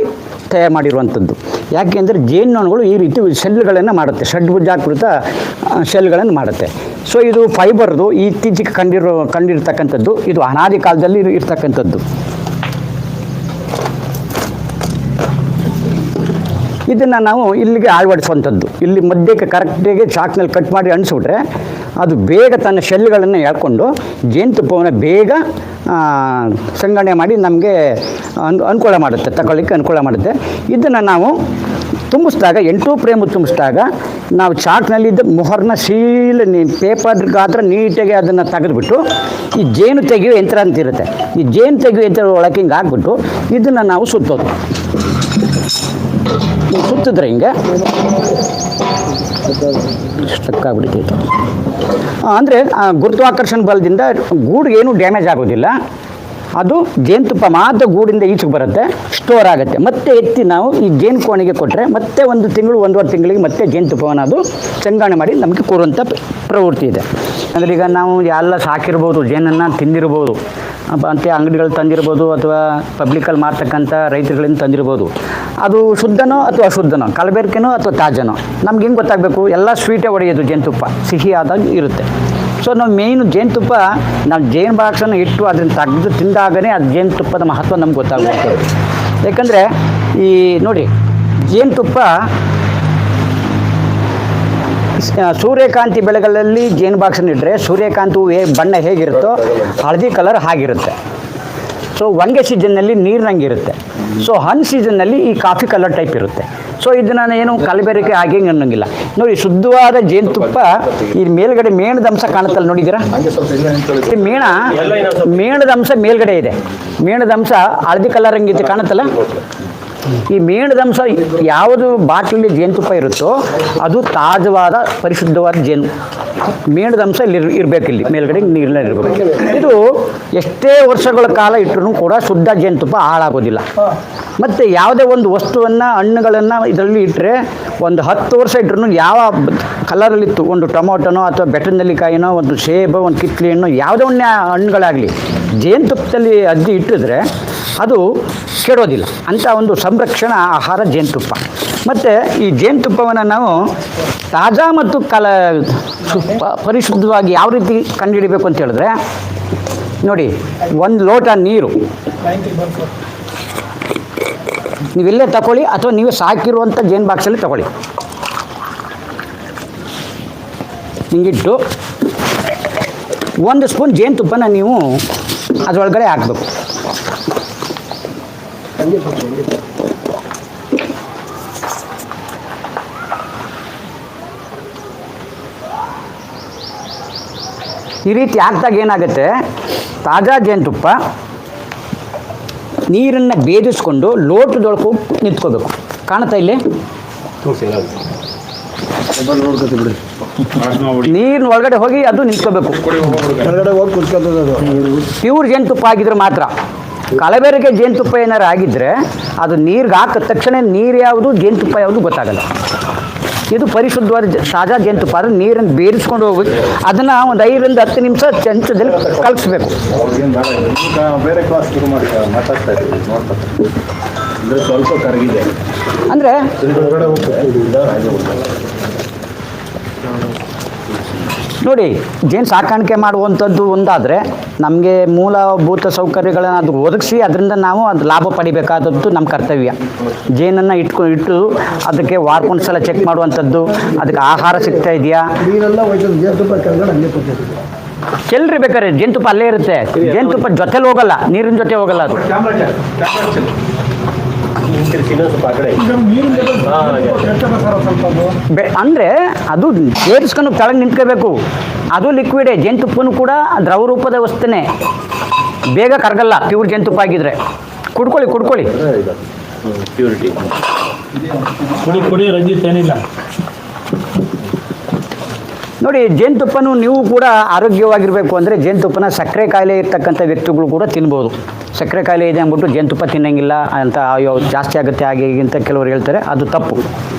ತಯಾರು ಮಾಡಿರುವಂಥದ್ದು. ಯಾಕೆಂದರೆ ಜೇನುನೊಣಗಳು ಈ ರೀತಿ ಶೆಲ್ಗಳನ್ನು ಮಾಡುತ್ತೆ, ಷಡ್ಭುಜಾಕೃತ ಶೆಲ್ಗಳನ್ನು ಮಾಡುತ್ತೆ. ಸೊ ಇದು ಫೈಬರ್ದು ಇತ್ತೀಚೆಗೆ ಕಂಡಿರ್ತಕ್ಕಂಥದ್ದು. ಇದು ಅನಾದಿ ಕಾಲದಲ್ಲಿ ಇರ್ತಕ್ಕಂಥದ್ದು. ಇದನ್ನು ನಾವು ಇಲ್ಲಿಗೆ ಅಳವಡಿಸುವಂಥದ್ದು. ಇಲ್ಲಿ ಮಧ್ಯಕ್ಕೆ ಕರೆಕ್ಟಾಗಿ ಚಾಕ್ನಲ್ಲಿ ಕಟ್ ಮಾಡಿ ಅಂಟಿಸ್ಬಿಟ್ರೆ ಅದು ಬೇಗ ತನ್ನ ಶೆಲ್ಗಳನ್ನು ಎಳ್ಕೊಂಡು ಜೇನುತುಪ್ಪವನ್ನು ಬೇಗ ಸಂಗ್ರಹಣೆ ಮಾಡಿ ನಮಗೆ ಅನುಕೂಲ ಮಾಡುತ್ತೆ, ತಗೊಳ್ಳಿಕ್ಕೆ ಅನುಕೂಲ ಮಾಡುತ್ತೆ. ಇದನ್ನು ನಾವು ತುಂಬಿಸಿದಾಗ 8 ಫ್ರೇಮು ತುಂಬಿಸಿದಾಗ ನಾವು ಚಾಕ್ನಲ್ಲಿದ್ದ ಮೊಹರನ್ನ ಪೇಪರ್ ಗಾತ್ರ ನೀಟಾಗಿ ಅದನ್ನು ತೆಗೆದುಬಿಟ್ಟು ಈ ಜೇನು ತೆಗೆಯೋ ಯಂತ್ರ ಅಂತ ಇರುತ್ತೆ, ಈ ಜೇನು ತೆಗೆಯೋ ಯಂತ್ರ ಒಳಗೆ ಹಿಂಗೆ ಹಾಕ್ಬಿಟ್ಟು ಇದನ್ನು ನಾವು ಸುತ್ತೋದು. ಸುತ್ತಿದ್ರೆ ಹಿಂಗೆ ಸ್ಟಕ್ ಆಗಿಬಿಡ್ತೈತೆ. ಅಂದರೆ ಗುರುತ್ವಾಕರ್ಷಣ ಬಲದಿಂದ ಗೂಡು ಏನೂ ಡ್ಯಾಮೇಜ್ ಆಗೋದಿಲ್ಲ. ಅದು ಜೇನುತುಪ್ಪ ಮಾತ್ರ ಗೂಡಿಂದ ಈಚೆಗೆ ಬರುತ್ತೆ, ಸ್ಟೋರ್ ಆಗುತ್ತೆ. ಮತ್ತೆ ಎತ್ತಿ ನಾವು ಈ ಜೇನು ಕೋಣೆಗೆ ಕೊಟ್ಟರೆ ಮತ್ತೆ 1 ತಿಂಗಳು 1.5 ತಿಂಗಳಿಗೆ ಮತ್ತೆ ಜೇನುತುಪ್ಪವನ್ನು ಅದು ಸಂಗ್ರಹಣೆ ಮಾಡಿ ನಮಗೆ ಕೊಡುವಂಥ ಪ್ರವೃತ್ತಿ ಇದೆ. ಅಂದರೆ ಈಗ ನಾವು ಎಲ್ಲ ಸಾಕಿರ್ಬೋದು, ಜೇನನ್ನು ತಿಂದಿರ್ಬೋದು, ಅಂತೆ ಅಂಗಡಿಗಳು ತಂದಿರ್ಬೋದು, ಅಥವಾ ಪಬ್ಲಿಕಲ್ಲಿ ಮಾರ್ತಕ್ಕಂಥ ರೈತರುಗಳಿಂದ ತಂದಿರ್ಬೋದು. ಅದು ಶುದ್ಧನೋ ಅಥವಾ ಅಶುದ್ಧನೋ, ಕಲಬೆರಕೆನೋ ಅಥವಾ ತಾಜನೋ ನಮ್ಗೆ ಹೆಂಗೆ ಗೊತ್ತಾಗಬೇಕು? ಎಲ್ಲ ಸ್ವೀಟೇ ಹೊಡೆಯೋದು, ಜೇನುತುಪ್ಪ ಸಿಹಿಯಾದಾಗ ಇರುತ್ತೆ. ಸೊ ನಾವು ಮೇಯ್ನು ಜೇನುತುಪ್ಪ, ನಾವು ಜೇನು ಬಾಕ್ಸನ್ನು ಇಟ್ಟು ಅದನ್ನು ತೆಗೆದು ತಿಂದಾಗಲೇ ಅದು ಜೇನುತುಪ್ಪದ ಮಹತ್ವ ನಮ್ಗೆ ಗೊತ್ತಾಗುತ್ತೆ. ಯಾಕಂದರೆ ಈ ನೋಡಿ, ಜೇನುತುಪ್ಪ ಸೂರ್ಯಕಾಂತಿ ಬೆಳೆಗಳಲ್ಲಿ ಜೇನು ಬಾಕ್ಸನ್ನು ಇಟ್ಟರೆ ಸೂರ್ಯಕಾಂತಿ ಬಣ್ಣ ಹೇಗಿರುತ್ತೋ ಹಳದಿ ಕಲರ್ ಹಾಗಿರುತ್ತೆ. ಸೊ ಒಣಗೆ ಸೀಸನ್ನಲ್ಲಿ ನೀರಿನಂಗೆ ಇರುತ್ತೆ. ಸೊ ಹಣ್ಣು ಸೀಸನ್ನಲ್ಲಿ ಈ ಕಾಫಿ ಕಲರ್ ಟೈಪ್ ಇರುತ್ತೆ. ಸೊ ಇದನ್ನು ಏನು ಕಲಬೆರಕೆ ಹಾಗೆ ಅನ್ನೋಂಗಿಲ್ಲ. ನೋಡಿ, ಶುದ್ಧವಾದ ಜೇನುತುಪ್ಪ ಈ ಮೇಲ್ಗಡೆ ಮೇಣದ ಅಂಶ ಕಾಣುತ್ತಲ್ಲ, ನೋಡಿದ್ದೀರಾ? ಈ ಮೇಣದ ಅಂಶ ಮೇಲ್ಗಡೆ ಇದೆ. ಮೇಣದ ಅಂಶ ಹಳದಿ ಕಲರ್ ಹಂಗಿತ್ತು, ಕಾಣುತ್ತಲ್ಲ? ಈ ಮೇಣದ ಅಂಶ ಯಾವುದು ಬಾಟ್ಲಲ್ಲಿ ಜೇನುತುಪ್ಪ ಇರುತ್ತೋ ಅದು ತಾಜವಾದ ಪರಿಶುದ್ಧವಾದ ಜೇನು. ಮೇಣದ ಅಂಶ ಇಲ್ಲಿ ಇರಬೇಕಿಲ್ಲಿ ಮೇಲ್ಗಡೆ ನೀರಿನಲ್ಲಿ ಇರಬೇಕು. ಇದು ಎಷ್ಟೇ ವರ್ಷಗಳ ಕಾಲ ಇಟ್ಟರೂ ಕೂಡ ಶುದ್ಧ ಜೇನುತುಪ್ಪ ಹಾಳಾಗೋದಿಲ್ಲ. ಮತ್ತು ಯಾವುದೇ ಒಂದು ವಸ್ತುವನ್ನು, ಹಣ್ಣುಗಳನ್ನು ಇದರಲ್ಲಿ ಇಟ್ಟರೆ ಒಂದು 10 ವರ್ಷ ಇಟ್ಟರು ಯಾವ ಕಲರಲ್ಲಿತ್ತು, ಒಂದು ಟೊಮೊಟೊನೋ ಅಥವಾ ಬೆಟ್ಟನಲ್ಲಿಕಾಯಿನೋ, ಒಂದು ಸೇಬು, ಒಂದು ಕಿತ್ಲೆ ಹಣ್ಣು, ಯಾವುದೇ ಒಂದು ಹಣ್ಣುಗಳಾಗಲಿ ಜೇನುತುಪ್ಪದಲ್ಲಿ ಅದ್ದಿ ಇಟ್ಟಿದ್ರೆ ಅದು ಕೆಡೋದಿಲ್ಲ. ಅಂಥ ಒಂದು ಸಂರಕ್ಷಣಾ ಆಹಾರ ಜೇನುತುಪ್ಪ. ಮತ್ತು ಈ ಜೇನುತುಪ್ಪವನ್ನು ನಾವು ತಾಜಾ ಮತ್ತು ಪರಿಶುದ್ಧವಾಗಿ ಯಾವ ರೀತಿ ಕಂಡುಹಿಡಬೇಕು ಅಂತ ಹೇಳಿದ್ರೆ, ನೋಡಿ, 1 ಲೋಟ ನೀರು ನೀವಿಲ್ಲೇ ತಗೊಳ್ಳಿ ಅಥವಾ ನೀವು ಸಾಕಿರುವಂಥ ಜೇನು ಬಾಕ್ಸಲ್ಲಿ ತಗೊಳ್ಳಿ. ಹಿಂಗಿಟ್ಟು 1 ಸ್ಪೂನ್ ಜೇನುತುಪ್ಪನ ನೀವು ಅದರೊಳಗಡೆ ಹಾಕಬೇಕು. ಈ ರೀತಿ ಹಾಕಿದಾಗ ಏನಾಗುತ್ತೆ, ತಾಜಾ ಜೇನುತುಪ್ಪ ನೀರನ್ನು ಬೇಧಿಸ್ಕೊಂಡು ಲೋಟದೊಳಗೆ ನಿಂತ್ಕೋಬೇಕು. ಕಾಣುತ್ತಾ ಇಲ್ಲಿ? ನೀರಿನ ಒಳಗಡೆ ಹೋಗಿ ಅದು ನಿಂತ್ಕೋಬೇಕು. ಪ್ಯೂರ್ ಜೇನುತುಪ್ಪ ಆಗಿದ್ರೆ ಮಾತ್ರ. ಕಲಬೆರಕೆ ಜೇನುತುಪ್ಪ ಏನಾರು ಆಗಿದ್ದರೆ ಅದು ನೀರಿಗೆ ಹಾಕಿದ ತಕ್ಷಣ ನೀರು ಯಾವುದು ಜೇನುತುಪ್ಪ ಯಾವುದು ಗೊತ್ತಾಗಲ್ಲ. ಇದು ಪರಿಶುದ್ಧವಾದ ತಾಜಾ ಜೇನುತುಪ್ಪ. ಆದರೆ ನೀರನ್ನು ಬೇರಿಸ್ಕೊಂಡು ಹೋಗ್ಬೇಕು. ಅದನ್ನು ಒಂದು 5 ರಿಂದ 10 ನಿಮಿಷ ಚಂಚದಲ್ಲಿ ಕಲಸಿಸ್ಬೇಕು. ಸ್ವಲ್ಪ ಕರಗಿದೆ ಅಂದರೆ ನೋಡಿ, ಜೇನು ಸಾಕಾಣಿಕೆ ಮಾಡುವಂಥದ್ದು ಒಂದಾದರೆ ನಮಗೆ ಮೂಲಭೂತ ಸೌಕರ್ಯಗಳನ್ನು ಅದು ಒದಗಿಸಿ ಅದರಿಂದ ನಾವು ಅದು ಲಾಭ ಪಡಿಬೇಕಾದದ್ದು ನಮ್ಮ ಕರ್ತವ್ಯ. ಜೇನನ್ನು ಇಟ್ಟು ಅದಕ್ಕೆ ವಾರಕ್ಕೊಂದು ಸಲ ಚೆಕ್ ಮಾಡುವಂಥದ್ದು, ಅದಕ್ಕೆ ಆಹಾರ ಸಿಗ್ತಾ ಇದೆಯಾ. ನೀರೆಲ್ಲ ಹೋಯ್ತದೆ, ಜೇನುತುಪ್ಪ ಕೆಳಗಡೆ ಹಂಗೆ ಕೊಟ್ಟಿದ್ದೀವಿ. ಚೆಲ್ರಿ ಬೇಕಾದ್ರೆ ಜೇನುತುಪ್ಪ ಅಲ್ಲೇ ಇರುತ್ತೆ. ಜೇನುತುಪ್ಪ ಜೊತೆಲಿ ಹೋಗಲ್ಲ, ನೀರಿನ ಜೊತೆ ಹೋಗಲ್ಲ ಅದು. ಸ್ವಲ್ಪ ಆ ಕಡೆ ಈಗ ನೀರಿನ ಜೊತೆ ಕೆಟ್ಟದ ಸರ್ ಸ್ವಲ್ಪ ಅದು. ಅಂದರೆ ಅದು ಸೇರಿಸ್ಕೊಂಡು ಕೆಳಗೆ ನಿಂತ್ಕೋಬೇಕು. ಅದು ಲಿಕ್ವಿಡೇ, ಜೇನುತುಪ್ಪನೂ ಕೂಡ ದ್ರವ ರೂಪದ ವಸ್ತುನೇ, ಬೇಗ ಕರಗಲ್ಲ. ಪ್ಯೂರ್ ಜೇನುತುಪ್ಪ ಆಗಿದ್ರೆ ಕುಡ್ಕೊಳ್ಳಿ. ಇದು ಪ್ಯೂರಿಟಿ. ಕುಡಿ ರಂಜಿತ್ ಏನಿಲ್ಲ. ನೋಡಿ, ಜೇನುತುಪ್ಪನೂ ನೀವು ಕೂಡ ಆರೋಗ್ಯವಾಗಿರಬೇಕು ಅಂದರೆ ಜೇನುತುಪ್ಪನ ಸಕ್ಕರೆ ಕಾಯಿಲೆ ಇರ್ತಕ್ಕಂಥ ವ್ಯಕ್ತಿಗಳು ಕೂಡ ತಿನ್ಬೋದು. ಸಕ್ಕರೆ ಕಾಯಿಲೆ ಇದೆ ಅಂದ್ಬಿಟ್ಟು ಜೇನುತುಪ್ಪ ತಿನ್ನಂಗಿಲ್ಲ ಅಂತ, ಅಯ್ಯೋ ಜಾಸ್ತಿ ಆಗುತ್ತೆ ಹಾಗೆ ಹೀಗೆ ಅಂತ ಕೆಲವರು ಹೇಳ್ತಾರೆ, ಅದು ತಪ್ಪು.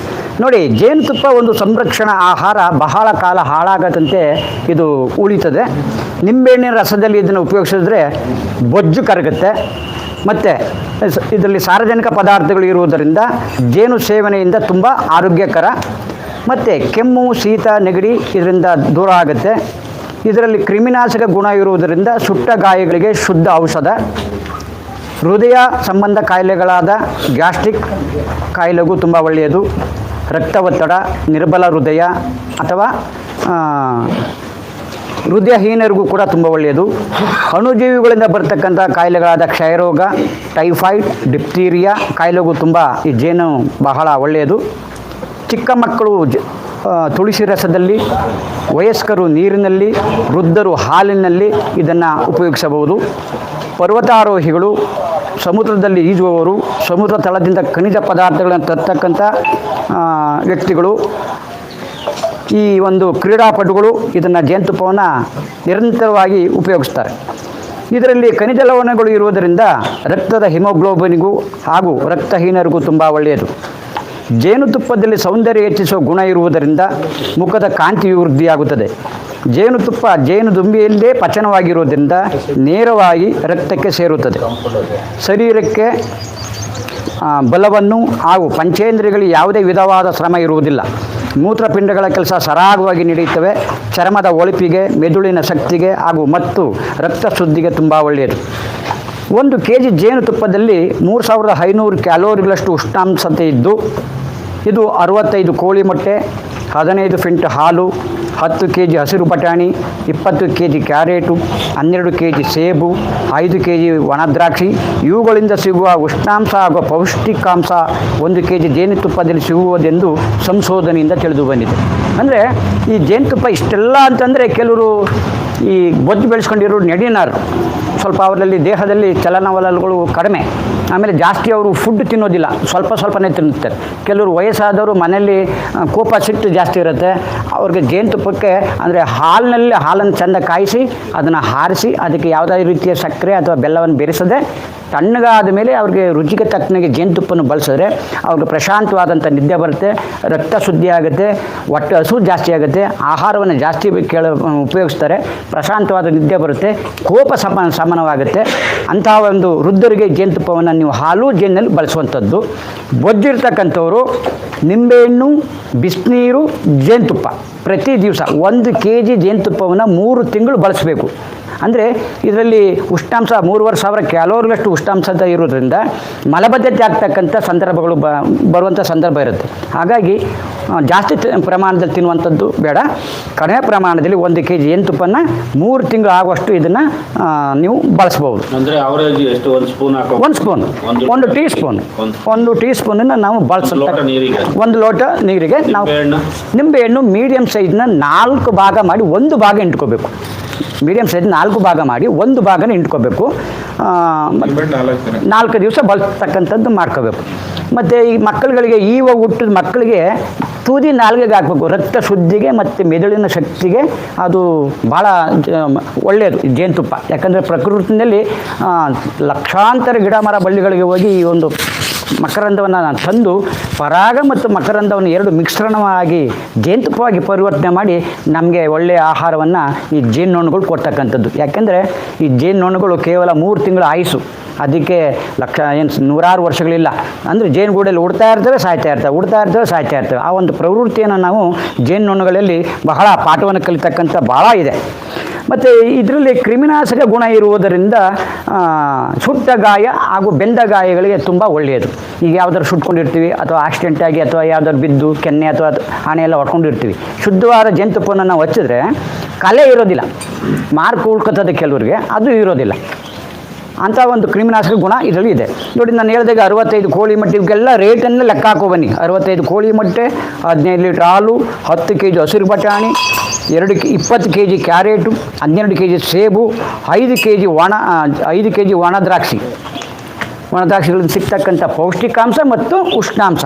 ನೋಡಿ, ಜೇನುತುಪ್ಪ ಒಂದು ಸಂರಕ್ಷಣಾ ಆಹಾರ, ಬಹಳ ಕಾಲ ಹಾಳಾಗದಂತೆ ಇದು ಉಳಿತದೆ. ನಿಂಬೆಹಣ್ಣಿನ ರಸದಲ್ಲಿ ಇದನ್ನು ಉಪಯೋಗಿಸಿದ್ರೆ ಬೊಜ್ಜು ಕರಗುತ್ತೆ. ಮತ್ತು ಇದರಲ್ಲಿ ಸಾರಜನಕ ಪದಾರ್ಥಗಳು ಇರುವುದರಿಂದ ಜೇನು ಸೇವನೆಯಿಂದ ತುಂಬ ಆರೋಗ್ಯಕರ. ಮತ್ತು ಕೆಮ್ಮು, ಶೀತ, ನೆಗಡಿ ಇದರಿಂದ ದೂರ ಆಗುತ್ತೆ. ಇದರಲ್ಲಿ ಕ್ರಿಮಿನಾಶಕ ಗುಣ ಇರುವುದರಿಂದ ಸುಟ್ಟ ಗಾಯಗಳಿಗೆ ಶುದ್ಧ ಔಷಧ. ಹೃದಯ ಸಂಬಂಧ ಕಾಯಿಲೆಗಳಾದ ಗ್ಯಾಸ್ಟ್ರಿಕ್ ಕಾಯಿಲೆಗೂ ತುಂಬ ಒಳ್ಳೆಯದು. ರಕ್ತ ಒತ್ತಡ, ನಿರ್ಬಲ ಹೃದಯ ಅಥವಾ ಹೃದಯಹೀನರಿಗೂ ಕೂಡ ತುಂಬ ಒಳ್ಳೆಯದು. ಅಣುಜೀವಿಗಳಿಂದ ಬರ್ತಕ್ಕಂಥ ಕಾಯಿಲೆಗಳಾದ ಕ್ಷಯರೋಗ, ಟೈಫಾಯ್ಡ್, ಡಿಪ್ತೀರಿಯಾ ಕಾಯಿಲೆಗೂ ತುಂಬ ಈ ಜೇನು ಬಹಳ ಒಳ್ಳೆಯದು. ಚಿಕ್ಕ ಮಕ್ಕಳು ತುಳಸಿ ರಸದಲ್ಲಿ, ವಯಸ್ಕರು ನೀರಿನಲ್ಲಿ, ವೃದ್ಧರು ಹಾಲಿನಲ್ಲಿ ಇದನ್ನು ಉಪಯೋಗಿಸಬಹುದು. ಪರ್ವತಾರೋಹಿಗಳು, ಸಮುದ್ರದಲ್ಲಿ ಈಜುವವರು, ಸಮುದ್ರ ತಳದಿಂದ ಖನಿಜ ಪದಾರ್ಥಗಳನ್ನು ತರ್ತಕ್ಕಂಥ ವ್ಯಕ್ತಿಗಳು, ಈ ಒಂದು ಕ್ರೀಡಾಪಟುಗಳು ಇದನ್ನು ಜೇನುತುಪ್ಪವನ್ನು ನಿರಂತರವಾಗಿ ಉಪಯೋಗಿಸ್ತಾರೆ. ಇದರಲ್ಲಿ ಖನಿಜ ಲವಣಗಳು ಇರುವುದರಿಂದ ರಕ್ತದ ಹಿಮೋಗ್ಲೋಬಿನ್ಗೂ ಹಾಗೂ ರಕ್ತಹೀನರಿಗೂ ತುಂಬ ಒಳ್ಳೆಯದು. ಜೇನುತುಪ್ಪದಲ್ಲಿ ಸೌಂದರ್ಯ ಹೆಚ್ಚಿಸುವ ಗುಣ ಇರುವುದರಿಂದ ಮುಖದ ಕಾಂತಿಯು ವೃದ್ಧಿಯಾಗುತ್ತದೆ. ಜೇನುತುಪ್ಪ ಜೇನುದುಂಬಿಯಲ್ಲೇ ಪಚನವಾಗಿರುವುದರಿಂದ ನೇರವಾಗಿ ರಕ್ತಕ್ಕೆ ಸೇರುತ್ತದೆ. ಶರೀರಕ್ಕೆ ಬಲವನ್ನು ಹಾಗೂ ಪಂಚೇಂದ್ರಿಯಗಳಿಗೆ ಯಾವುದೇ ವಿಧವಾದ ಶ್ರಮ ಇರುವುದಿಲ್ಲ. ಮೂತ್ರಪಿಂಡಗಳ ಕೆಲಸ ಸರಾಗವಾಗಿ ನಡೆಯುತ್ತವೆ. ಚರ್ಮದ ಹೊಳಪಿಗೆ, ಮೆದುಳಿನ ಶಕ್ತಿಗೆ ಹಾಗೂ ಮತ್ತು ರಕ್ತ ಶುದ್ಧಿಗೆ ತುಂಬ ಒಳ್ಳೆಯದು. 1 kg ಜೇನುತುಪ್ಪದಲ್ಲಿ 3500 ಕ್ಯಾಲೋರಿಗಳಷ್ಟು ಉಷ್ಣಾಂಶತೆ ಇದ್ದು, ಇದು 65 ಕೋಳಿ ಮೊಟ್ಟೆ, 15 ಫಿಂಟ್ ಹಾಲು, 10 kg ಹಸಿರು ಬಟಾಣಿ, 20 kg ಕ್ಯಾರೆಟು, 12 kg ಸೇಬು, 5 kg ಒಣದ್ರಾಕ್ಷಿ ಇವುಗಳಿಂದ ಸಿಗುವ ಉಷ್ಣಾಂಶ ಹಾಗೂ ಪೌಷ್ಟಿಕಾಂಶ 1 kg ಜೇನುತುಪ್ಪದಲ್ಲಿ ಸಿಗುವುದೆಂದು ಸಂಶೋಧನೆಯಿಂದ ತಿಳಿದು ಬಂದಿದೆ. ಅಂದರೆ ಈ ಜೇನುತುಪ್ಪ ಇಷ್ಟೆಲ್ಲ ಅಂತಂದರೆ ಕೆಲವರು ಈ ಬೊಜ್ಜು ಬೆಳೆಸ್ಕೊಂಡಿರೋರು ನೆಡಿನಾರು, ಸ್ವಲ್ಪ ಅವರಲ್ಲಿ ದೇಹದಲ್ಲಿ ಚಲನವಲನಗಳು ಕಡಿಮೆ, ಆಮೇಲೆ ಜಾಸ್ತಿ ಅವರು ಫುಡ್ ತಿನ್ನೋದಿಲ್ಲ, ಸ್ವಲ್ಪನೇ ತಿನ್ನುತ್ತಾರೆ. ಕೆಲವರು ವಯಸ್ಸಾದವರು ಮನೆಯಲ್ಲಿ ಕೋಪ ಸಿಟ್ಟು ಜಾಸ್ತಿ ಇರುತ್ತೆ, ಅವ್ರಿಗೆ ಜೇನುತುಪ್ಪಕ್ಕೆ ಅಂದರೆ ಹಾಲನ್ನು ಚೆಂದ ಕಾಯಿಸಿ ಅದನ್ನು ಹಾರಿಸಿ ಅದಕ್ಕೆ ಯಾವುದೇ ರೀತಿಯ ಸಕ್ಕರೆ ಅಥವಾ ಬೆಲ್ಲವನ್ನು ಬೆರೆಸದೆ ತಣ್ಣಗಾದ ಮೇಲೆ ಅವ್ರಿಗೆ ರುಚಿಗೆ ತಕ್ಕನಾಗಿ ಜೇನುತುಪ್ಪನ್ನು ಬಳಸಿದ್ರೆ ಅವ್ರಿಗೆ ಪ್ರಶಾಂತವಾದಂಥ ನಿದ್ದೆ ಬರುತ್ತೆ, ರಕ್ತ ಶುದ್ಧಿ ಆಗುತ್ತೆ, ಹೊಟ್ಟೆ ಹಸು ಜಾಸ್ತಿ ಆಗುತ್ತೆ, ಆಹಾರವನ್ನು ಜಾಸ್ತಿ ಉಪಯೋಗಿಸ್ತಾರೆ, ಪ್ರಶಾಂತವಾದ ನಿದ್ದೆ ಬರುತ್ತೆ, ಕೋಪ ಶಮನವಾಗುತ್ತೆ. ಅಂತಹ ಒಂದು ವೃದ್ಧರಿಗೆ ಜೇನುತುಪ್ಪವನ್ನು ನೀವು ಹಾಲು ಜೇನಿನಲ್ಲಿ ಬಳಸುವಂಥದ್ದು. ಬೊಜ್ಜಿರ್ತಕ್ಕಂಥವರು ನಿಂಬೆಹಣ್ಣು, ಬಿಸಿನೀರು, ಜೇನುತುಪ್ಪ ಪ್ರತಿ ದಿವಸ 1 kg ಜೇನುತುಪ್ಪವನ್ನು 3 ತಿಂಗಳು ಬಳಸಬೇಕು. ಅಂದರೆ ಇದರಲ್ಲಿ ಉಷ್ಣಾಂಶ 3500 ಕ್ಯಾಲೋರಿಗಳಷ್ಟು ಉಷ್ಣಾಂಶ ಇರೋದ್ರಿಂದ ಮಲಬದ್ಧತೆ ಆಗ್ತಕ್ಕಂಥ ಸಂದರ್ಭಗಳು ಬರುವಂಥ ಸಂದರ್ಭ ಇರುತ್ತೆ. ಹಾಗಾಗಿ ಜಾಸ್ತಿ ಪ್ರಮಾಣದಲ್ಲಿ ತಿನ್ನುವಂಥದ್ದು ಬೇಡ. ಕಡಿಮೆ ಪ್ರಮಾಣದಲ್ಲಿ 1 kg ಜೇನುತುಪ್ಪನ 3 ತಿಂಗಳು ಆಗುವಷ್ಟು ಇದನ್ನು ನೀವು ಬಳಸ್ಬೋದು. ಅಂದರೆ ಅವರೇಜ್ ಎಷ್ಟು? 1 ಸ್ಪೂನ್ ಹಾಕೋ? 1 ಸ್ಪೂನ್, 1 ಟೀ ಸ್ಪೂನ್, 1 ಟೀ ಸ್ಪೂನನ್ನು ನಾವು ಬಳಸುತ್ತೆ. 1 ಲೋಟ ನೀರಿಗೆ ನಾವು ನಿಂಬೆಹಣ್ಣು ಮೀಡಿಯಮ್ ಸೈಜ್ನ 4 ಭಾಗ ಮಾಡಿ 1 ಭಾಗ ಇಂಟ್ಕೋಬೇಕು. ಮೀಡಿಯಮ್ ಸೈಜ್ 4 ಭಾಗ ಮಾಡಿ 1 ಭಾಗನ ಇಂಟ್ಕೋಬೇಕು. 4 ದಿವಸ ಬಳಸ್ತಕ್ಕಂಥದ್ದು ಮಾಡ್ಕೋಬೇಕು. ಮತ್ತು ಈ ಮಕ್ಕಳುಗಳಿಗೆ ಈವಾಗ ಹುಟ್ಟಿದ ಮಕ್ಕಳಿಗೆ ತುದಿ ನಾಲ್ಗೆಗೆ ಹಾಕಬೇಕು. ರಕ್ತ ಶುದ್ಧಿಗೆ ಮತ್ತು ಮೆದುಳಿನ ಶಕ್ತಿಗೆ ಅದು ಭಾಳ ಒಳ್ಳೆಯದು ಜೇನುತುಪ್ಪ. ಯಾಕಂದರೆ ಪ್ರಕೃತಿಯಲ್ಲಿ ಲಕ್ಷಾಂತರ ಗಿಡ ಮರ ಬಳ್ಳಿಗಳಿಗೆ ಹೋಗಿ ಈ ಒಂದು ಮಕರಂದವನ್ನು ತಂದು ಪರಾಗ ಮತ್ತು ಮಕರಂದವನ್ನು ಎರಡು ಮಿಶ್ರಣವಾಗಿ ಜೇನುತುಪ್ಪವಾಗಿ ಪರಿವರ್ತನೆ ಮಾಡಿ ನಮಗೆ ಒಳ್ಳೆಯ ಆಹಾರವನ್ನು ಈ ಜೇನುನೊಣಗಳು ಕೊಡ್ತಕ್ಕಂಥದ್ದು. ಯಾಕೆಂದರೆ ಈ ಜೇನುನೊಣಗಳು ಕೇವಲ 3 ತಿಂಗಳ ಆಯುಸ್ಸು, ಅದಕ್ಕೆ ನೂರಾರು ವರ್ಷಗಳಿಲ್ಲ. ಅಂದರೆ ಜೇನುಗೂಡಲ್ಲಿ ಉಡ್ತಾ ಇರ್ತವೆ, ಸಾಯ್ತಾ ಇರ್ತವೆ. ಆ ಒಂದು ಪ್ರವೃತ್ತಿಯನ್ನು ನಾವು ಜೇನುನೊಣಗಳಲ್ಲಿ ಬಹಳ ಪಾಠವನ್ನು ಕಲಿತಕ್ಕಂಥ ಭಾಳ ಇದೆ. ಮತ್ತು ಇದರಲ್ಲಿ ಕ್ರಿಮಿನಾಶಕ ಗುಣ ಇರುವುದರಿಂದ ಸುಟ್ಟ ಗಾಯ ಹಾಗೂ ಬೆಂದ ಗಾಯಗಳಿಗೆ ತುಂಬ ಒಳ್ಳೆಯದು. ಈಗ ಯಾವ್ದಾದ್ರು ಸುಟ್ಕೊಂಡಿರ್ತೀವಿ ಅಥವಾ ಆಕ್ಸಿಡೆಂಟಾಗಿ ಅಥವಾ ಯಾವ್ದಾದ್ರು ಬಿದ್ದು ಕೆನ್ನೆ ಅಥವಾ ಹಣೆ ಎಲ್ಲ ಹೊಡ್ಕೊಂಡಿರ್ತೀವಿ, ಶುದ್ಧವಾದ ಜೇನುತುಪ್ಪವನ್ನು ನಾವು ಹಚ್ಚಿದ್ರೆ ಕಲೆ ಇರೋದಿಲ್ಲ, ಮಾರ್ಕ್ ಉಳ್ಕೊತದೆ ಕೆಲವರಿಗೆ, ಅದು ಇರೋದಿಲ್ಲ. ಅಂಥ ಒಂದು ಕ್ರಿಮಿನಾಶಕ ಗುಣ ಇದರಲ್ಲಿ ಇದೆ. ನೋಡಿ, ನಾನು ಹೇಳಿದಾಗ 65 ಕೋಳಿ ಮೊಟ್ಟೆ ಇವಕ್ಕೆಲ್ಲ ರೇಟನ್ನು ಲೆಕ್ಕ ಹಾಕೋ ಬನ್ನಿ. 65 ಕೋಳಿ ಮೊಟ್ಟೆ, 15 ಲೀಟ್ರ್ ಹಾಲು, 10 kg ಹಸಿರು ಬಟಾಣಿ, 20 kg ಕ್ಯಾರೆಟು, 12 kg ಸೇಬು, 5 kg ಒಣ ದ್ರಾಕ್ಷಿಗಳಿಂದ ಸಿಗ್ತಕ್ಕಂಥ ಪೌಷ್ಟಿಕಾಂಶ ಮತ್ತು ಉಷ್ಣಾಂಶ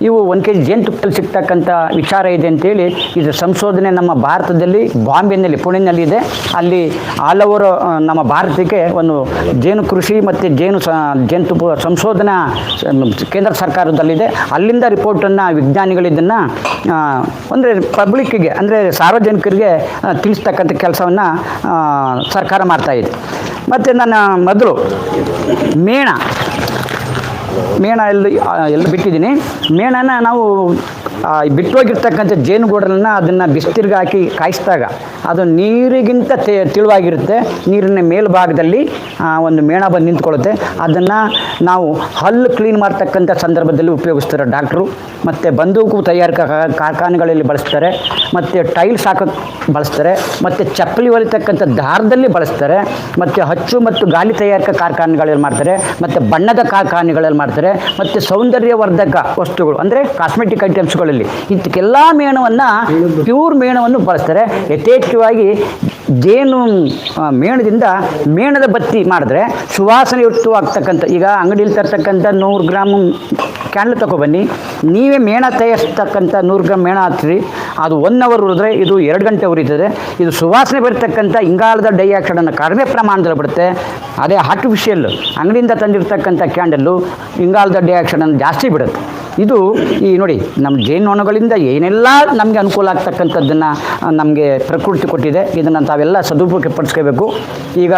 ಇವು 1 kg ಜೇನುತುಪ್ಪದಲ್ಲಿ ಸಿಗ್ತಕ್ಕಂಥ ವಿಚಾರ ಇದೆ ಅಂತೇಳಿ ಇದರ ಸಂಶೋಧನೆ ನಮ್ಮ ಭಾರತದಲ್ಲಿ ಬಾಂಬೆನಲ್ಲಿ, ಪುಣೆಯಲ್ಲಿ ಇದೆ. ಅಲ್ಲಿ ಆಲ್ ಓವರ್ ನಮ್ಮ ಭಾರತಕ್ಕೆ ಒಂದು ಜೇನು ಕೃಷಿ ಮತ್ತು ಜೇನುತುಪ್ಪ ಸಂಶೋಧನಾ ಕೇಂದ್ರ ಸರ್ಕಾರದಲ್ಲಿದೆ. ಅಲ್ಲಿಂದ ರಿಪೋರ್ಟನ್ನು ವಿಜ್ಞಾನಿಗಳು ಇದನ್ನು ಅಂದರೆ ಪಬ್ಲಿಕ್ಕಿಗೆ, ಅಂದರೆ ಸಾರ್ವಜನಿಕರಿಗೆ ತಿಳಿಸ್ತಕ್ಕಂಥ ಕೆಲಸವನ್ನು ಸರ್ಕಾರ ಮಾಡ್ತಾಯಿದೆ. ಮತ್ತು ನನ್ನ ಮೊದಲು ಮೇಣ ಎಲ್ಲಿ ಬಿಟ್ಟಿದ್ದೀನಿ. ಮೇಣನ ನಾವು ಬಿಟ್ಟೋಗಿರ್ತಕ್ಕಂಥ ಜೇನುಗೂಡನ್ನು ಅದನ್ನು ಬಿಸ್ತಿರ್ಗೆ ಹಾಕಿ ಕಾಯಿಸಿದಾಗ ಅದು ನೀರಿಗಿಂತ ತಿಳುವಾಗಿರುತ್ತೆ. ನೀರಿನ ಮೇಲ್ಭಾಗದಲ್ಲಿ ಒಂದು ಮೇಣ ಬಂದು ನಿಂತ್ಕೊಳ್ಳುತ್ತೆ. ಅದನ್ನು ನಾವು ಹಲ್ಲು ಕ್ಲೀನ್ ಮಾಡ್ತಕ್ಕಂಥ ಸಂದರ್ಭದಲ್ಲಿ ಉಪಯೋಗಿಸ್ತಾರೆ ಡಾಕ್ಟ್ರು. ಮತ್ತು ಬಂದೂಕು ತಯಾರಿಕಾ ಕಾರ್ಖಾನೆಗಳಲ್ಲಿ ಬಳಸ್ತಾರೆ, ಮತ್ತು ಟೈಲ್ಸ್ ಹಾಕೋಕ್ಕೆ ಬಳಸ್ತಾರೆ, ಮತ್ತು ಚಪ್ಪಲಿ ಹೊಲಿತಕ್ಕಂಥ ದಾರದಲ್ಲಿ ಬಳಸ್ತಾರೆ, ಮತ್ತು ಹಚ್ಚು ಮತ್ತು ಗಾಲಿ ತಯಾರಿಕಾ ಕಾರ್ಖಾನೆಗಳಲ್ಲಿ ಮಾಡ್ತಾರೆ, ಮತ್ತು ಬಣ್ಣದ ಕಾರ್ಖಾನೆಗಳಲ್ಲಿ ಮಾಡ್ತಾರೆ, ಮತ್ತು ಸೌಂದರ್ಯವರ್ಧಕ ವಸ್ತುಗಳು ಅಂದರೆ ಕಾಸ್ಮೆಟಿಕ್ ಐಟಮ್ಸ್ಗಳಲ್ಲಿ ಇದಕ್ಕೆಲ್ಲ ಪ್ಯೂರ್ ಮೇಣವನ್ನು ಬಳಸ್ತಾರೆ. ಯಥೇಚ್ಛವಾಗಿ ಮೇಣದ ಬತ್ತಿ ಮಾಡಿದ್ರೆ ಸುವಾಸನೆಯುಕ್ತವಾಗ್ತಕ್ಕಂಥ, ಈಗ ಅಂಗಡಿಯಲ್ಲಿ ತರ್ತಕ್ಕಂಥ 100 ಗ್ರಾಮ್ ಕ್ಯಾಂಡಲ್ ತಗೊಬನ್ನಿ, ನೀವೇ ಮೇಣ ತಯಾರಿಸ್ತಕ್ಕಂಥ 100 ಗ್ರಾಮ್ ಮೇಣ ಹಾಕ್ತೀರಿ, ಅದು 1 ಅವರ್ ಉರಿದ್ರೆ ಇದು 2 ಗಂಟೆ ಉರಿತದೆ. ಇದು ಸುವಾಸನೆ ಬರ್ತಕ್ಕಂಥ ಇಂಗಾಲದ ಡೈಆಕ್ಸೈಡನ್ನು ಕಡಿಮೆ ಪ್ರಮಾಣದಲ್ಲಿ ಬಿಡುತ್ತೆ. ಅದೇ ಆರ್ಟಿಫಿಷಿಯಲ್ ಅಂಗಡಿಯಿಂದ ತಂದಿರ್ತಕ್ಕಂಥ ಕ್ಯಾಂಡಲ್ಲು ಇಂಗಾಲದ ಡೈಆಕ್ಸೈಡನ್ನು ಜಾಸ್ತಿ ಬಿಡುತ್ತೆ. ಇದು ಈ ನೋಡಿ, ನಮ್ಮ ಜೇನುನೊಣಗಳಿಂದ ಏನೆಲ್ಲ ನಮಗೆ ಅನುಕೂಲ ಆಗ್ತಕ್ಕಂಥದ್ದನ್ನು ನಮಗೆ ಪ್ರಕೃತಿ ಕೊಟ್ಟಿದೆ. ಇದನ್ನು ತಾವೆಲ್ಲ ಸದುಪಯೋಗ ಪಡಿಸ್ಕೋಬೇಕು. ಈಗ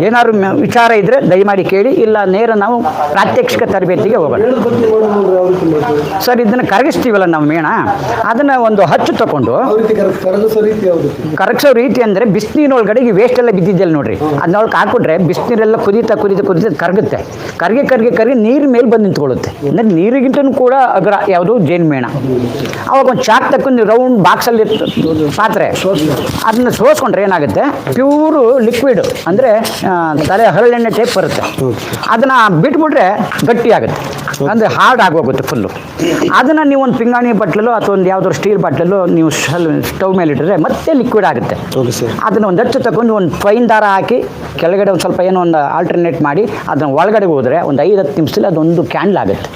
ಏನಾದ್ರು ವಿಚಾರ ಇದ್ದರೆ ದಯಮಾಡಿ ಕೇಳಿ, ಇಲ್ಲ ನೇರ ನಾವು ಪ್ರಾತ್ಯಕ್ಷಿಕ ತರಬೇತಿಗೆ ಹೋಗೋಣ. ಸರ್, ಇದನ್ನು ಕರಗಿಸ್ತೀವಲ್ಲ ನಾವು ಮೇಣ, ಅದನ್ನು ಒಂದು ಹಚ್ಚು ತಗೊಂಡು ಕರಗಿಸೋ ರೀತಿ ಅಂದರೆ ಬಿಸಿನೀರೊಳಗಡೆ ಈ ವೇಸ್ಟ್ ಎಲ್ಲ ಬಿದ್ದಿದ್ದೆಲ್ಲ ನೋಡ್ರಿ, ಅದನ್ನೊಳಗೆ ಹಾಕ್ಬಿಟ್ರೆ ಬಿಸಿನೀರೆಲ್ಲ ಕುದೀತಾ ಕರಗುತ್ತೆ. ಕರಗಿ ನೀರು ಮೇಲೆ ಬಂದು ನಿಂತ್ಕೊಳ್ಳುತ್ತೆ. ಅಂದರೆ ನೀರಿಗಿಂತನೂ ಕೂಡ ಅಗ್ರ ಯಾವುದು ಜೇನುಮೇಣ. ಅವಾಗ ಒಂದು ಚಾಕ್ ತಕೊಂಡು ರೌಂಡ್ ಬಾಕ್ಸಲ್ಲಿ ಪಾತ್ರೆ ಅದನ್ನು ಸೋಸ್ಕೊಂಡ್ರೆ ಏನಾಗುತ್ತೆ, ಪ್ಯೂರು ಲಿಕ್ವಿಡ್ ಅಂದರೆ ತಲೆ ಹರಳೆಣ್ಣೆ ಟೈಪ್ ಬರುತ್ತೆ. ಅದನ್ನು ಬಿಟ್ಬಿಟ್ರೆ ಗಟ್ಟಿ ಆಗುತ್ತೆ, ಅಂದರೆ ಹಾರ್ಡ್ ಆಗೋಗುತ್ತೆ ಫುಲ್ಲು. ಅದನ್ನು ನೀವು ಒಂದು ಪಿಂಗಾಣಿ ಬಟ್ಲಲ್ಲೋ ಅಥವಾ ಒಂದು ಯಾವುದಾದ್ರು ಸ್ಟೀಲ್ ಬಾಟ್ಲಲ್ಲೋ ನೀವು ಸ್ಟವ್ ಮೇಲೆ ಇಟ್ಟರೆ ಮತ್ತೆ ಲಿಕ್ವಿಡ್ ಆಗುತ್ತೆ. ಅದನ್ನು ಒಂದು ಹಚ್ಚು ತಗೊಂಡು ಒಂದು ಫೈನ್ ದಾರ ಹಾಕಿ ಕೆಳಗಡೆ ಒಂದು ಸ್ವಲ್ಪ ಏನೋ ಒಂದು ಆಲ್ಟರ್ನೇಟ್ ಮಾಡಿ ಅದನ್ನು ಒಳಗಡೆ ಹೋದರೆ ಒಂದು 5-10 ನಿಮಿಷದಲ್ಲಿ ಅದೊಂದು ಕ್ಯಾಂಡಲ್ ಆಗುತ್ತೆ.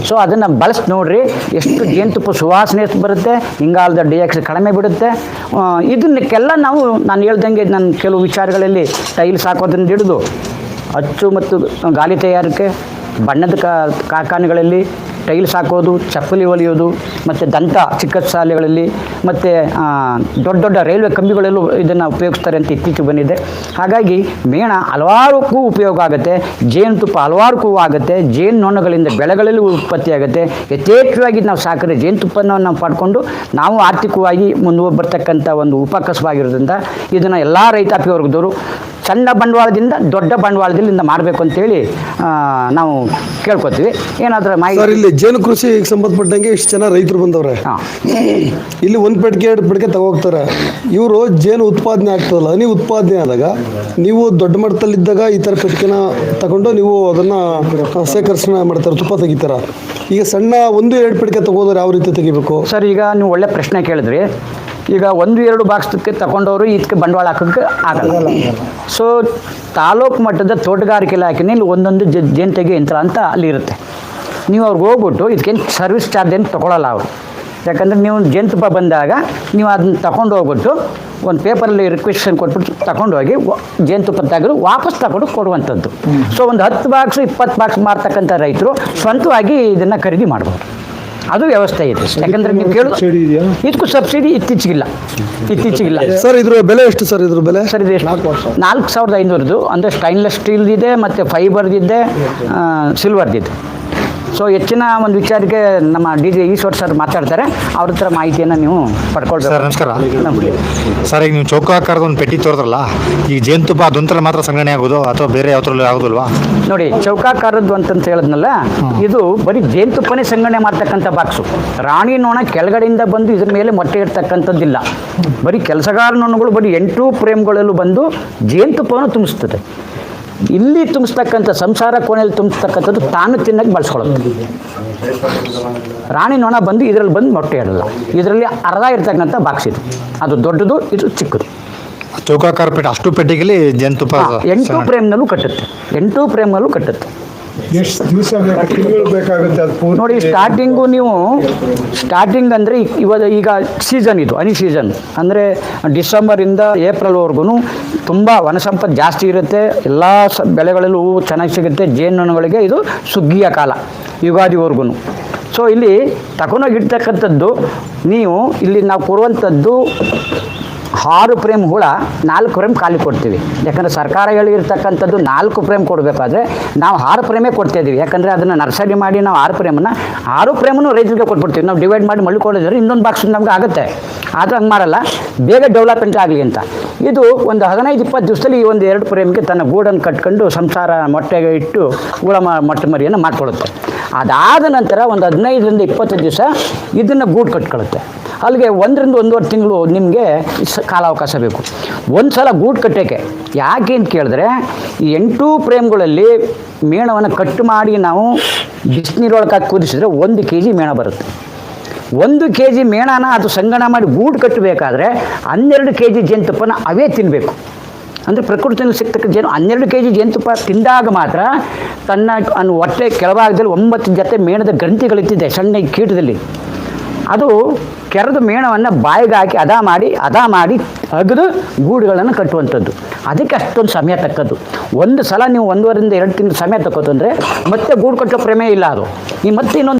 ಸೊ ಅದನ್ನು ಬಳಸಿ ನೋಡ್ರಿ, ಎಷ್ಟು ಜೇನುತುಪ್ಪ ಸುವಾಸನೆ ಬರುತ್ತೆ, ಇಂಗಾಲದ ಡೈಆಕ್ಸೈಡ್ ಕಡಿಮೆ ಬಿಡುತ್ತೆ. ಇದನ್ನೆಲ್ಲ ನಾನು ಹೇಳ್ದಂಗೆ ನನ್ನ ಕೆಲವು ವಿಚಾರಗಳಲ್ಲಿ ಟೈಲ್ಸ್ ಹಾಕೋದ್ರಿಂದ ಹಿಡಿದು ಅಚ್ಚು ಮತ್ತು ಗಾಲಿ ತಯಾರಿಕೆ, ಬಣ್ಣದ ಕಾರ್ಖಾನೆಗಳಲ್ಲಿ ಟೈಲ್ಸ್ ಹಾಕೋದು, ಚಪ್ಪಲಿ ಹೊಲಿಯೋದು, ಮತ್ತು ದಂತ ಚಿಕಿತ್ಸಾಲಯಗಳಲ್ಲಿ ಮತ್ತು ದೊಡ್ಡ ದೊಡ್ಡ ರೈಲ್ವೆ ಕಂಬಿಗಳಲ್ಲೂ ಇದನ್ನು ಉಪಯೋಗಿಸ್ತಾರೆ ಅಂತ ಇತ್ತೀಚೆಗೆ ಬಂದಿದೆ. ಹಾಗಾಗಿ ಮೇಣ ಹಲವಾರಕ್ಕೂ ಉಪಯೋಗ ಆಗುತ್ತೆ, ಜೇನುತುಪ್ಪ ಹಲವಾರಕ್ಕೂ ಆಗುತ್ತೆ, ಜೇನುನೊಣಗಳಿಂದ ಬೆಳೆಗಳಲ್ಲಿ ಉತ್ಪತ್ತಿ ಆಗುತ್ತೆ. ಯಥೇಚ್ಛವಾಗಿ ನಾವು ಸಾಕಿದ್ರೆ ಜೇನುತುಪ್ಪನ ನಾವು ಪಡ್ಕೊಂಡು ನಾವು ಆರ್ಥಿಕವಾಗಿ ಮುಂದುವರ್ತಕ್ಕಂಥ ಒಂದು ಉಪಕಸವಾಗಿರೋದ್ರಿಂದ ಇದನ್ನು ಎಲ್ಲ ರೈತಾಪಿ ವರ್ಗದವರು ಸಣ್ಣ ಬಂಡವಾಳದಿಂದ ದೊಡ್ಡ ಬಂಡವಾಳದಿಂದ ಮಾಡಬೇಕು ಅಂತೇಳಿ ನಾವು ಕೇಳ್ಕೊತೀವಿ. ಏನಾದರೂ ಸರ್, ಇಲ್ಲಿ ಜೇನು ಕೃಷಿಗೆ ಸಂಬಂಧಪಟ್ಟಂಗೆ ಇಷ್ಟು ಜನ ರೈತರು ಬಂದವ್ರೆ. ಇಲ್ಲಿ 1 ಪೆಟ್ಟಿಗೆ 2 ಪೆಟ್ಟಿಗೆ ತಗೋಗ್ತಾರೆ. ಇವರು ಜೇನು ಉತ್ಪಾದನೆ ಆಗ್ತದಲ್ಲ, ನೀವು ಉತ್ಪಾದನೆ ಆದಾಗ ನೀವು ದೊಡ್ಡ ಮಟ್ಟದಲ್ಲಿದ್ದಾಗ ಈ ಥರ ಪೆಟ್ಟಿಗೆನ ತಗೊಂಡು ನೀವು ಅದನ್ನು ಶೇಖರಿಸಣೆ ಮಾಡ್ತಾರೆ, ತುಪ್ಪ ತೆಗಿತಾರ. ಈಗ ಸಣ್ಣ 1-2 ಪೆಟ್ಟಿಗೆ ತಗೋದ್ರೆ ಯಾವ ರೀತಿ ತೆಗಿಬೇಕು ಸರ್? ಈಗ ನೀವು ಒಳ್ಳೆ ಪ್ರಶ್ನೆ ಕೇಳಿದ್ರಿ. ಈಗ 1-2 ಬಾಕ್ಸ್ಗೆ ತಗೊಂಡವರು ಇದಕ್ಕೆ ಬಂಡವಾಳ ಹಾಕೋಕ್ಕೆ ಆಗಲ್ಲ. ಸೊ ತಾಲೂಕು ಮಟ್ಟದ ತೋಟಗಾರಿಕೆ ಇಲಾಖೆಯಲ್ಲಿ ಒಂದೊಂದು ಜೇನು ತೆಗೆಯೋ ಯಂತ್ರ ಅಂತ ಅಲ್ಲಿ ಇರುತ್ತೆ. ನೀವು ಅವ್ರಿಗೆ ಹೋಗ್ಬಿಟ್ಟು ಇದಕ್ಕೇನು ಸರ್ವಿಸ್ ಚಾರ್ಜ್ ಏನು ತೊಗೊಳ್ಳಲ್ಲ ಅವರು. ಯಾಕಂದರೆ ನೀವು ಜೇನುತುಪ್ಪ ಬಂದಾಗ ನೀವು ಅದನ್ನ ತಗೊಂಡು ಹೋಗ್ಬಿಟ್ಟು ಒಂದು ಪೇಪರಲ್ಲಿ ರಿಕ್ವೆಸ್ಟೇಷನ್ ಕೊಟ್ಬಿಟ್ಟು ತಗೊಂಡೋಗಿ ಜೇನುತುಪ್ಪ ತೆಗೆದು ವಾಪಸ್ ತಗೊಂಡು ಕೊಡುವಂಥದ್ದು. ಸೊ ಒಂದು 10 ಬಾಕ್ಸ್ 20 ಬಾಕ್ಸ್ ಮಾರ್ತಕ್ಕಂಥ ರೈತರು ಸ್ವಂತವಾಗಿ ಇದನ್ನು ಖರೀದಿ ಮಾಡ್ಬೋದು. ಅದು ವ್ಯವಸ್ಥೆ ಇದೆ. ಯಾಕಂದರೆ ನೀವು ಕೇಳೋದು ಇದಕ್ಕೂ ಸಬ್ಸಿಡಿ ಇತ್ತೀಚೆಗಿಲ್ಲ. ಸರ್ ಇದ್ರ ಬೆಲೆ ಎಷ್ಟು ಸರ್? ಇದ್ರ ಬೆಲೆ ಸರ್ ಇದು ಎಷ್ಟು? 4500 ಅಂದರೆ ಸ್ಟೈನ್ಲೆಸ್ ಸ್ಟೀಲ್ ಇದೆ ಮತ್ತು ಫೈಬರ್ದಿದೆ, ಸಿಲ್ವರ್ದಿದೆ. ಸೊ ಹೆಚ್ಚಿನ ಒಂದು ವಿಚಾರಕ್ಕೆ ನಮ್ಮ DJ ಈಶ್ವರ್ ಸರ್ ಮಾತಾಡ್ತಾರೆ. ಅವ್ರ ಹತ್ರ ಮಾಹಿತಿಯನ್ನು ನೀವು ಪಡ್ಕೊಳ್ಬೇಕು. ಸರ್ ನಮಸ್ಕಾರ. ಸರ್ ಈಗ ನೀವು ಚೌಕಾಕಾರದ ಒಂದು ಪೆಟ್ಟಿ ತೋರಿದ್ರಲ್ಲ, ಈಗ ಜೇನುತುಪ್ಪ ಅದೊಂಥರ ಮಾತ್ರ ಸಂಗ್ರಹಣೆ ಆಗೋದು ಅಥವಾ ಬೇರೆ ಯಾವ್ದ್ರಲ್ಲೂ ಆಗೋದಿಲ್ವಾ? ನೋಡಿ, ಚೌಕಾಕಾರದ್ದು ಅಂತಂತ ಹೇಳಿದ್ನಲ್ಲ, ಇದು ಬರೀ ಜೇನುತುಪ್ಪನೇ ಸಂಗ್ರಹಣೆ ಮಾಡ್ತಕ್ಕಂಥ ಬಾಕ್ಸು. ರಾಣಿ ನೊಣ ಕೆಳಗಡೆಯಿಂದ ಬಂದು ಇದ್ರ ಮೇಲೆ ಮೊಟ್ಟೆ ಇಡ್ತಕ್ಕಂಥದ್ದಿಲ್ಲ. ಬರೀ ಕೆಲಸಗಾರ ನೊಣಗಳು ಬರೀ 8 ಫ್ರೇಮ್ಗಳಲ್ಲೂ ಬಂದು ಜೇನುತುಪ್ಪವನ್ನು ತುಂಬಿಸ್ತದೆ. ಇಲ್ಲಿ ತುಂಬಿಸ್ತಕ್ಕಂಥ ಸಂಸಾರ ಕೋಣೆಯಲ್ಲಿ ತುಂಬಿಸ್ತಕ್ಕಂಥದ್ದು ತಾನು ತಿನ್ನಕ್ಕೆ ಬಳಸ್ಕೊಳ್ಳೋದು. ರಾಣಿ ನೊಣ ಬಂದು ಇದರಲ್ಲಿ ಬಂದು ಮೊಟ್ಟೆ ಇಡಲ್ಲ. ಇದರಲ್ಲಿ ಅರ್ಧ ಇರ್ತಕ್ಕಂಥ ಬಾಕ್ಸ್ ಇದು. ಅದು ದೊಡ್ಡದು, ಇದು ಚಿಕ್ಕದು. ಚೌಕಾಕಾರ ಪೆಟ್ಟಿ ಅಷ್ಟು ಪೆಟ್ಟಿಗೆಲಿ ಜೇನುತುಪ್ಪ 8 ಫ್ರೇಮ್ನಲ್ಲೂ ಕಟ್ಟುತ್ತೆ. 8 ಫ್ರೇಮ್ನಲ್ಲೂ ಕಟ್ಟುತ್ತೆ. ಎಷ್ಟು ದಿವಸ ತಿಂಗಳು ಬೇಕಾಗುತ್ತೆ ಅದು ಪೂರ್ತಿ? ನೋಡಿ, ಸ್ಟಾರ್ಟಿಂಗ್ ಅಂದರೆ ಈಗ ಸೀಸನ್ ಇದು ಹನಿ ಸೀಸನ್ ಅಂದರೆ ಡಿಸೆಂಬರಿಂದ ಏಪ್ರಿಲ್ವರೆಗೂ ತುಂಬ ವನಸಂಪತ್ತು ಜಾಸ್ತಿ ಇರುತ್ತೆ. ಎಲ್ಲ ಬೆಳೆಗಳಲ್ಲೂ ಹೂವು ಚೆನ್ನಾಗಿ ಸಿಗುತ್ತೆ. ಜೇನುನೊಣಗಳಿಗೆ ಇದು ಸುಗ್ಗಿಯ ಕಾಲ, ಯುಗಾದಿವರೆಗೂ. ಸೊ ಇಲ್ಲಿ ತಗೊಂಡೋಗಿರ್ತಕ್ಕಂಥದ್ದು ನೀವು ಇಲ್ಲಿ ನಾವು ಕೊಡುವಂಥದ್ದು 6 ಫ್ರೇಮ್ ಹುಳ 4 ಫ್ರೇಮ್ ಖಾಲಿ ಕೊಡ್ತೀವಿ. ಯಾಕಂದರೆ ಸರ್ಕಾರ ಹೇಳಿರ್ತಕ್ಕಂಥದ್ದು 4 ಫ್ರೇಮ್ ಕೊಡಬೇಕಾದ್ರೆ ನಾವು 6 ಫ್ರೇಮೇ ಕೊಡ್ತಾಯಿದ್ದೀವಿ. ಯಾಕಂದರೆ ಅದನ್ನು ನರ್ಸರಿ ಮಾಡಿ ನಾವು 6 ಫ್ರೇಮನ್ನು ರೈತರಿಗೆ ಕೊಟ್ಬಿಡ್ತೀವಿ. ನಾವು ಡಿವೈಡ್ ಮಾಡಿ ಮಳ್ಳಿ ಕೊಡಿದ್ರೆ ಇನ್ನೊಂದು ಬಾಕ್ಸ್ ನಮ್ಗೆ ಆಗುತ್ತೆ. ಆದರೆ ಹಂಗೆ ಮಾಡಲ್ಲ, ಬೇಗ ಡೆವಲಪ್ಮೆಂಟ್ ಆಗಲಿ ಅಂತ. ಇದು ಒಂದು 15-20 ದಿವಸದಲ್ಲಿ ಈ ಒಂದು 2 ಫ್ರೇಮ್ಗೆ ತನ್ನ ಗೂಡನ್ನು ಕಟ್ಕೊಂಡು ಸಂಸಾರ ಮೊಟ್ಟೆಗೆ ಇಟ್ಟು ಹುಳ ಮೊಟ್ಟೆ ಮರಿಯನ್ನು ಮಾಡ್ಕೊಳ್ಳುತ್ತೆ. ಅದಾದ ನಂತರ ಒಂದು 15-20 ದಿವಸ ಇದನ್ನು ಗೂಡು ಕಟ್ಕೊಳ್ಳುತ್ತೆ. ಅಲ್ಲಿಗೆ 1-1.5 ತಿಂಗಳು ನಿಮಗೆ ಕಾಲಾವಕಾಶ ಬೇಕು ಒಂದು ಸಲ ಗೂಡು ಕಟ್ಟೋಕ್ಕೆ. ಯಾಕೆ ಅಂತ ಕೇಳಿದ್ರೆ ಈ 8 ಫ್ರೇಮ್ಗಳಲ್ಲಿ ಮೇಣವನ್ನು ಕಟ್ಟು ಮಾಡಿ ನಾವು ಬಿಸಿನೀರೊಳಗೆ ಕುದಿಸಿದ್ರೆ 1 kg ಮೇಣ ಬರುತ್ತೆ. 1 kg ಮೇಣನ ಅದು ಸಂಗ್ರಹಣೆ ಮಾಡಿ ಗೂಡು ಕಟ್ಟಬೇಕಾದ್ರೆ 12 kg ಜೇನುತುಪ್ಪನ ಅವೇ ತಿನ್ನಬೇಕು. ಅಂದರೆ ಪ್ರಕೃತಿಯಲ್ಲಿ ಸಿಗ್ತಕ್ಕ 12 kg ಜೇನುತುಪ್ಪ ತಿಂದಾಗ ಮಾತ್ರ ತನ್ನ ಹೊಟ್ಟೆ ಕೆಳಭಾಗದಲ್ಲಿ 9 ಜೊತೆ ಮೇಣದ ಗ್ರಂಥಿಗಳಿತ್ತಿದೆ ಸಣ್ಣ ಕೀಟದಲ್ಲಿ. ಅದು ಕೆರೆದು ಮೇಣವನ್ನು ಬಾಯಿಗೆ ಹಾಕಿ ಹದ ಮಾಡಿ ಅಗದು ಗೂಡುಗಳನ್ನು ಕಟ್ಟುವಂಥದ್ದು. ಅದಕ್ಕೆ ಅಷ್ಟೊಂದು ಸಮಯ ತಕ್ಕದ್ದು. ಒಂದು ಸಲ ನೀವು 1.5-2 ತಿಂಗಳು ಸಮಯ ತಕ್ಕೋತಂದರೆ ಮತ್ತೆ ಗೂಡು ಕಟ್ಟೋ ಪ್ರಮೇಯ ಇಲ್ಲ. ಅದು ನೀವು ಮತ್ತೆ ಇನ್ನೊಂದು